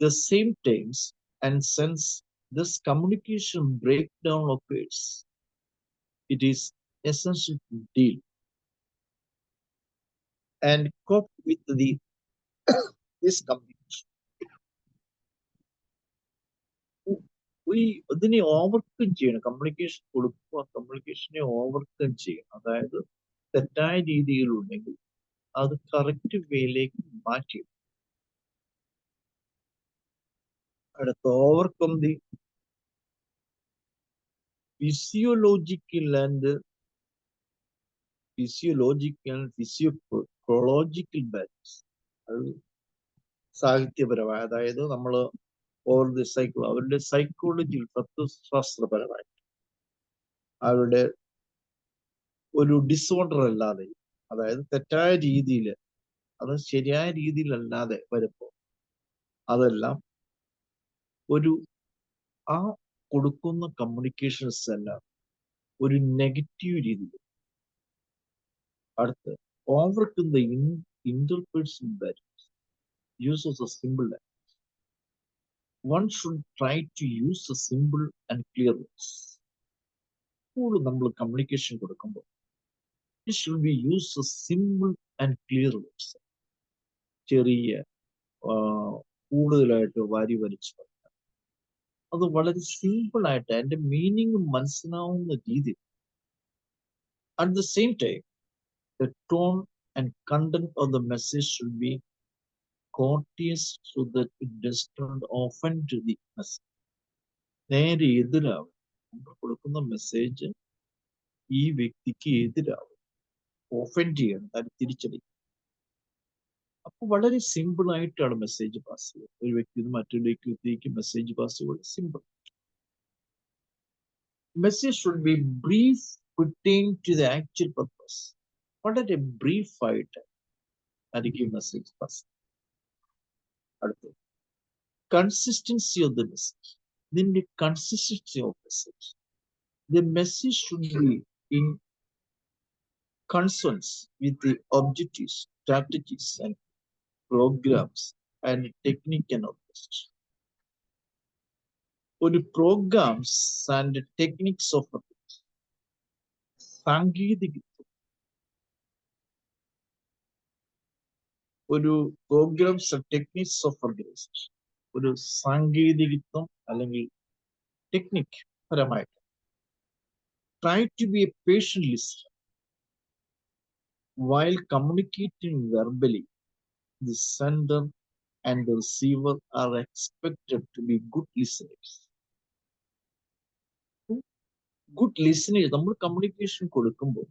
The same times and since this communication breakdown occurs, it is essential to deal and cope with this communication. ഇതിനെ overcome ചെയ്യണം. Communication കൊടുക്കുക, കമ്മ്യൂണിക്കേഷനെ overcome ചെയ്യണം. അതായത് തെറ്റായ രീതിയിലുണ്ടെങ്കിൽ അത് correct വേയിലേക്ക് മാറ്റി. അടുത്ത overcome the physiological and physiological balance. അത് സാഹിത്യപരമായ, അതായത് നമ്മൾ ഓർ ദി സൈക്കോ അവരുടെ സൈക്കോളജിയിൽ തത്വശാസ്ത്രപരമായി അവരുടെ ഒരു ഡിസോർഡർ അല്ലാതെ, അതായത് തെറ്റായ രീതിയിൽ, അത് ശരിയായ രീതിയിലല്ലാതെ വരുമ്പോൾ അതെല്ലാം ഒരു ആ കൊടുക്കുന്ന കമ്മ്യൂണിക്കേഷൻസ് എല്ലാം ഒരു നെഗറ്റീവ് രീതിയിൽ. അടുത്ത്, overcome the interpersonal barriers, use of a simple language. One should try to use a simple and clear words. ഇപ്പോൾ നമ്മൾ കമ്മ്യൂണിക്കേഷൻ കൊടുക്കുമ്പോൾ it should be used as simple and clear words. ചെറിയ കൂടുതലായിട്ട് വാരി വലിച്ചു പറയാം. അത് വളരെ സിമ്പിൾ ആയിട്ട് അതിന്റെ മീനിങ് മനസ്സിലാവുന്ന രീതിയിൽ. At the same time, the tone and content of the message should be courteous so that it does not offend the message. നേരെ എതിരാവും, നമ്മൾ കൊടുക്കുന്ന മെസ്സേജ് ഈ വ്യക്തിക്ക് എതിരാവും, ഓഫൻഡ് ചെയ്യണം, അത് തിരിച്ചടിക്കും. അപ്പോൾ വളരെ സിമ്പിൾ ആയിട്ടാണ് മെസ്സേജ് പാസ് ചെയ്യുക. ഒരു വ്യക്തി മറ്റൊരു വ്യക്തിക്ക് മെസ്സേജ് പാസ് ചെയ്യുക simple. Message should be brief, pertain to the actual purpose. വളരെ ബ്രീഫ് ആയിട്ട് ആയിരിക്കും മെസ്സേജ് പാസ്. അടുത്ത്, കൺസിസ്റ്റൻസി ഓഫ് ദ മെസ്സേജ്. ഇതിന്റെ consistency of message. The message should be in consonance with the objectives, strategies and programs and technique and objectives. ഒരു programmes and techniques of സാങ്കേതികത്വം, ഒരു programmes and techniques of organisation, ഒരു സാങ്കേതികത്വം അല്ലെങ്കിൽ technique പരമായിട്ട്. Try to be a patient listener while communicating verbally. The sender and the receiver are expected to be good listeners. Good listeners. നമ്മൾ communication കൊടുക്കുമ്പോൾ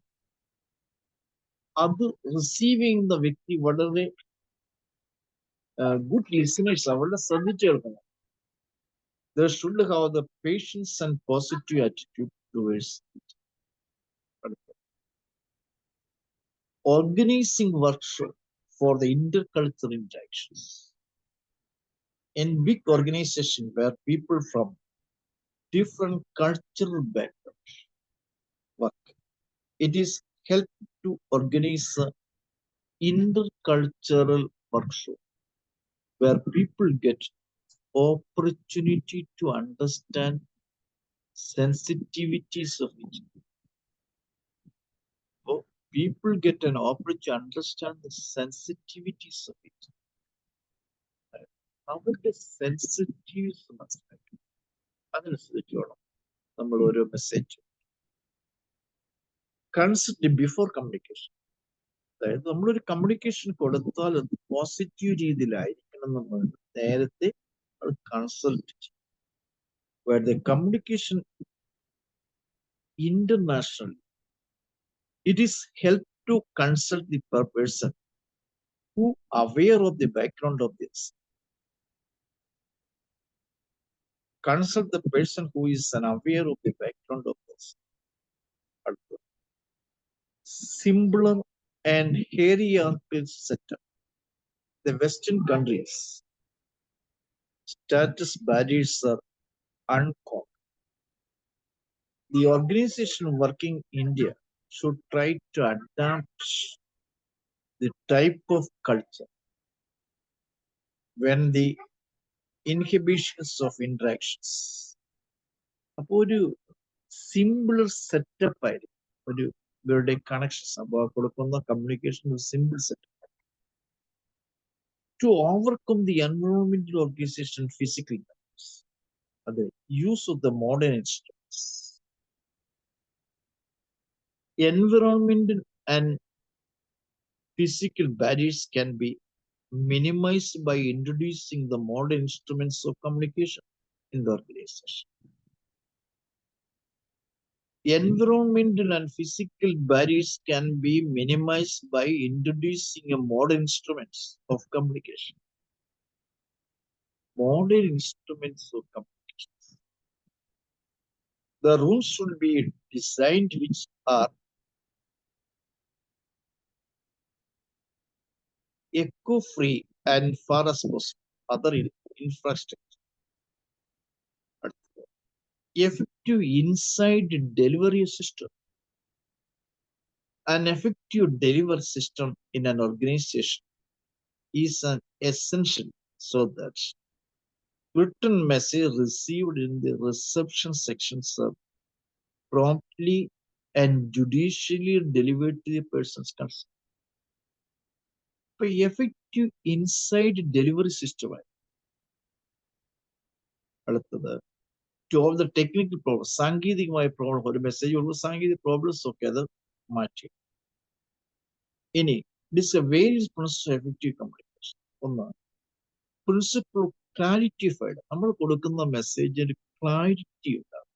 അത് receive ചെയ്യുന്ന വ്യക്തി വളരെ ഗുഡ് ലിസണേഴ്സ്, അവരുടെ ശ്രദ്ധിച്ചു കേൾക്കണം. They should have the patience and positive attitude towards it. Organizing workshop for the intercultural interactions. In big organization where people from different cultural backgrounds work, it is help to organize an intercultural workshop where people get opportunity to understand sensitivities of each other. So people get an opportunity to understand the sensitivities of each other. അവരുടെ sensitives മനസ്സിലാക്കി അതനുസരിച്ച് വേണം നമ്മൾ ഓരോ message. Concept before communication, അതായത് നമ്മളൊരു communication കൊടുത്താൽ അത് പോസിറ്റീവ് രീതിയിലായിരിക്കണം നമ്മൾ നേരത്തെ അത് കൺസൾട്ട് ചെയ്യും. Where the communication internationally, it is help to consult the person who aware of the background of this. Consult the person who is unaware of the background of this. Simpler and hierarchical setup. The Western countries, status barriers are uncommon. The organization working in India should try to adapt the type of culture when the inhibitions of interactions. അപ്പോൾ ഒരു simple setup ആയിരിക്കും ഒരു ഇവരുടെ connections. അപ്പോൾ കൊടുക്കുന്ന communication ഒരു simple setup. To overcome the എൻവയോൺമെന്റൽ organisation physical barriers. അത് use of the modern instruments. Environmental and physical barriers can be minimized by introducing the modern instruments of communication in the organization. Environmental and physical barriers can be minimized by introducing a modern instruments of communication. Modern instruments of communication. The rooms should be designed which are eco-free and far as possible. Other infrastructure. Effective inside delivery system. An effective delivery system in an organization is an essential so that written message received in the reception sections are promptly and judicially delivered to the person's concerned. Effective inside delivery system. To all the technical problems, സാങ്കേതികമായ problem ഒരു message ഉള്ള സാങ്കേതിക problems ഒക്കെ അത് മാറ്റി. ഇനി various principles of effective communication. ഒന്ന്, principle ക്ലാരിറ്റിഫൈഡ്. നമ്മൾ കൊടുക്കുന്ന മെസ്സേജിന് ക്ലാരിറ്റി ഉണ്ടാകും.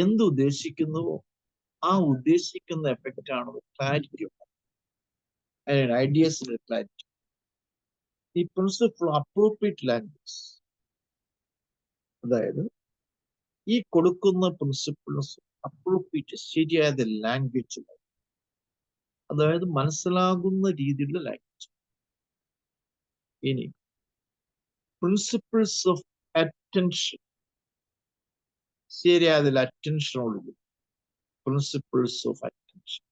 എന്ത് ഉദ്ദേശിക്കുന്നുവോ ആ ഉദ്ദേശിക്കുന്ന എഫക്റ്റ് ആണ് ക്ലാരിറ്റി ഉണ്ടാകും. അതിന് ഐഡിയാസിന്റെ ക്ലാരിറ്റി. ഈ പ്രിൻസിപ്പിൾ അപ്രോപ്രിയേറ്റ് ലാംഗ്വേജ്, അതായത് ഈ കൊടുക്കുന്ന പ്രിൻസിപ്പിൾസ് അപ്രോപ്രിയേറ്റ് ശരിയായ ലാംഗ്വേജ്, അതായത് മനസ്സിലാകുന്ന രീതിയിലുള്ള ലാംഗ്വേജ്. ഇനി പ്രിൻസിപ്പിൾസ് ഓഫ് അറ്റൻഷൻ, ശരിയായ അറ്റൻഷനോട് പ്രിൻസിപ്പിൾസ് ഓഫ് അറ്റൻഷൻ.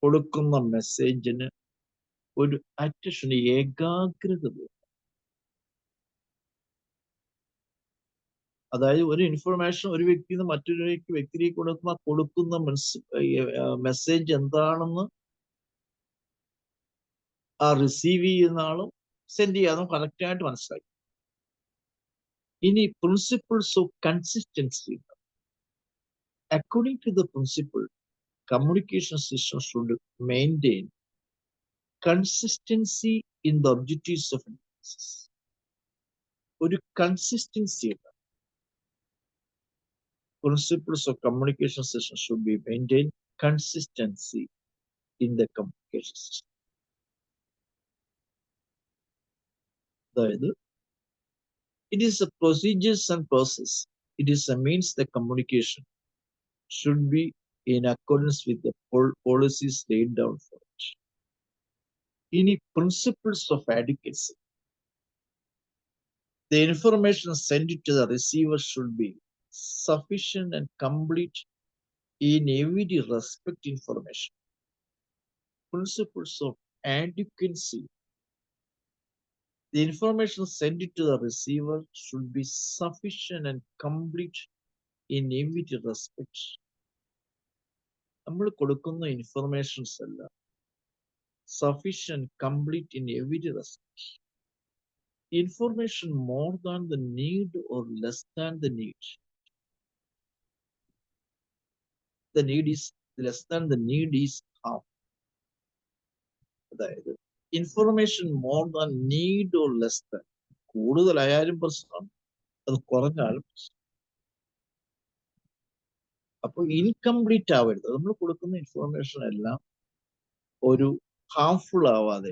കൊടുക്കുന്ന മെസ്സേജിന് ഒരു അറ്റൻഷൻ, ഏകാഗ്രത. അതായത് ഒരു ഇൻഫർമേഷൻ ഒരു വ്യക്തിയിൽ നിന്ന് മറ്റൊരു വ്യക്തിയിലേക്ക് കൊടുക്കുന്ന മെസ്സേജ് എന്താണെന്ന് ആ റിസീവ് ചെയ്യുന്ന ആളും സെൻഡ് ചെയ്യാതും കറക്റ്റായിട്ട് മനസ്സിലാക്കി. ഇനി principles of consistency. According to the principle, communication system should maintain consistency in the objectives of analysis. ഒരു consistency. Principles of communication system should be maintained consistency in the communication system. അതായത് it is a procedures and process. It is a means the communication should be in accordance with the policies laid down for it. Any principles of adequacy. The information sent to the receiver should be sufficient and complete in every respect information. Principles of adequacy. The information sent to the receiver should be sufficient and complete in every respect. നമ്മൾ കൊടുക്കുന്ന informations എല്ലാം sufficient, complete in every respect. Information more than the need or less than the need. The need is less than the need is harm. അതായത് information more than need or less than. കൂടുതലായാലും പ്രശ്നം, അത് കുറഞ്ഞാലും പ്രശ്നം. അപ്പോൾ incomplete ആവരുത്. നമ്മൾ കൊടുക്കുന്ന ഇൻഫർമേഷൻ എല്ലാം ഒരു ഹാർംഫുൾ ആവാതെ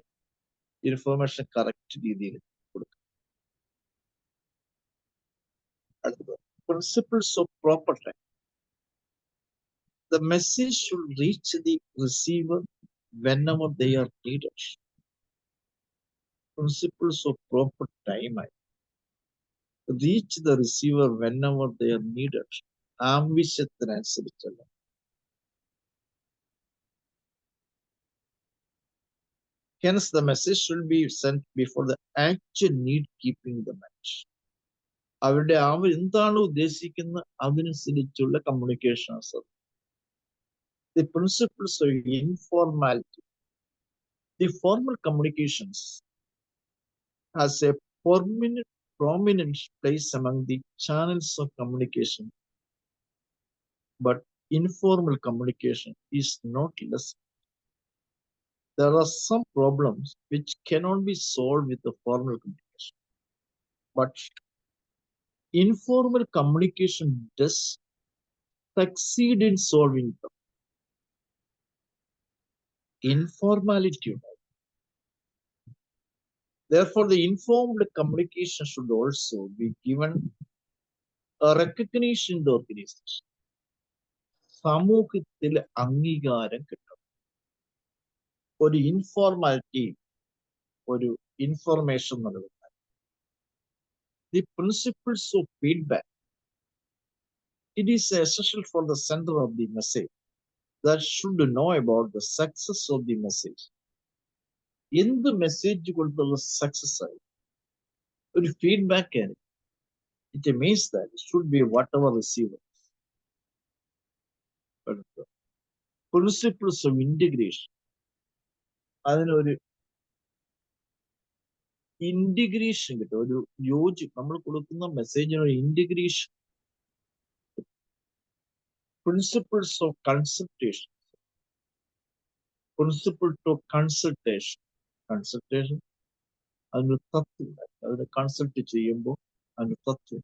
ഇൻഫർമേഷൻ കറക്റ്റ് രീതിയിൽ കൊടുക്കുക. അടുത്തത് principles of proper time. The message should reach the receiver whenever they are needed. Principles of proper time. Reach the receiver whenever they are needed. ആവശ്യത്തിനനുസരിച്ചല്ല. Hence, the message should be sent before the actual need keeping the match. അവരുടെ എന്താണ് ഉദ്ദേശിക്കുന്നത് അതിനനുസരിച്ചുള്ള communications. The principles of informality. The formal communications has a prominent place among the channels of communication, but informal communication is not less. There are some problems which cannot be solved with the formal communication, but informal communication does succeed in solving them. Informality. Therefore, the informed communication should also be given a recognition in the organization. സമൂഹത്തിൽ അംഗീകാരം കിട്ടും. ഒരു ഇൻഫോർമാലിറ്റി, ഒരു information നൽകുന്നത്. The principles of feedback. It is essential for the sender of the message that should know about the success of the message. എന്ത് message കൊടുത്തുള്ള success ആയി ഒരു feedback ആണ്. It means that it should be whatever receiver. Principles of integration. അതിനൊരു integration കിട്ടും, ഒരു നമ്മൾ കൊടുക്കുന്ന മെസ്സേജിന് ഒരു integration. Principles of consultation. Principle to consultation. Consultation അതിനൊരു തത്വം. അതിന് കൺസൾട്ട് ചെയ്യുമ്പോൾ അതിന് തത്വം.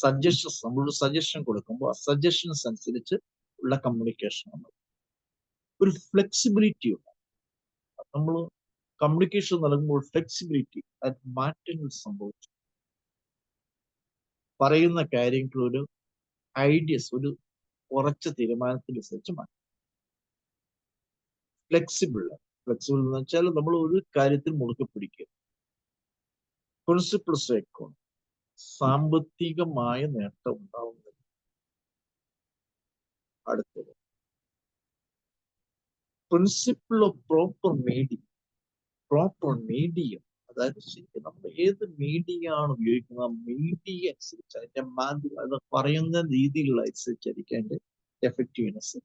സജഷൻസ്, നമ്മളൊരു സജഷൻ കൊടുക്കുമ്പോൾ ആ സജഷൻസ് അനുസരിച്ച് ഉള്ള കമ്മ്യൂണിക്കേഷൻ ആണ്. ഒരു ഫ്ലെക്സിബിലിറ്റി ഉണ്ട്. നമ്മൾ കമ്മ്യൂണിക്കേഷൻ നൽകുമ്പോൾ ഫ്ലെക്സിബിലിറ്റി, അത് മാറ്റങ്ങൾ സംഭവിച്ചു. പറയുന്ന കാര്യങ്ങൾ ഒരു ഐഡിയസ്, ഒരു ഉറച്ച തീരുമാനത്തിനനുസരിച്ച് മാറ്റും. ഫ്ലെക്സിബിൾ. ഫ്ലെക്സിബിൾ എന്ന് വെച്ചാൽ നമ്മൾ ഒരു കാര്യത്തിൽ മുറുകെ പിടിക്കുക. പ്രിൻസിപ്പിൾസ് ഓഫ് സാമ്പത്തികമായ നേട്ടം ഉണ്ടാവുന്നത്. അടുത്തത് principle of proper medium. Proper medium, അതായത് ശരിക്കും നമ്മൾ ഏത് മീഡിയ ആണ് ഉപയോഗിക്കുന്നത് ആ മീഡിയ അനുസരിച്ച് അതിന്റെ മാധ്യമം, അത് പറയുന്ന രീതിയിലുള്ള അനുസരിച്ചായിരിക്കും അതിന്റെ effectiveness.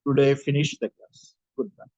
Today I finished the class. Goodbye.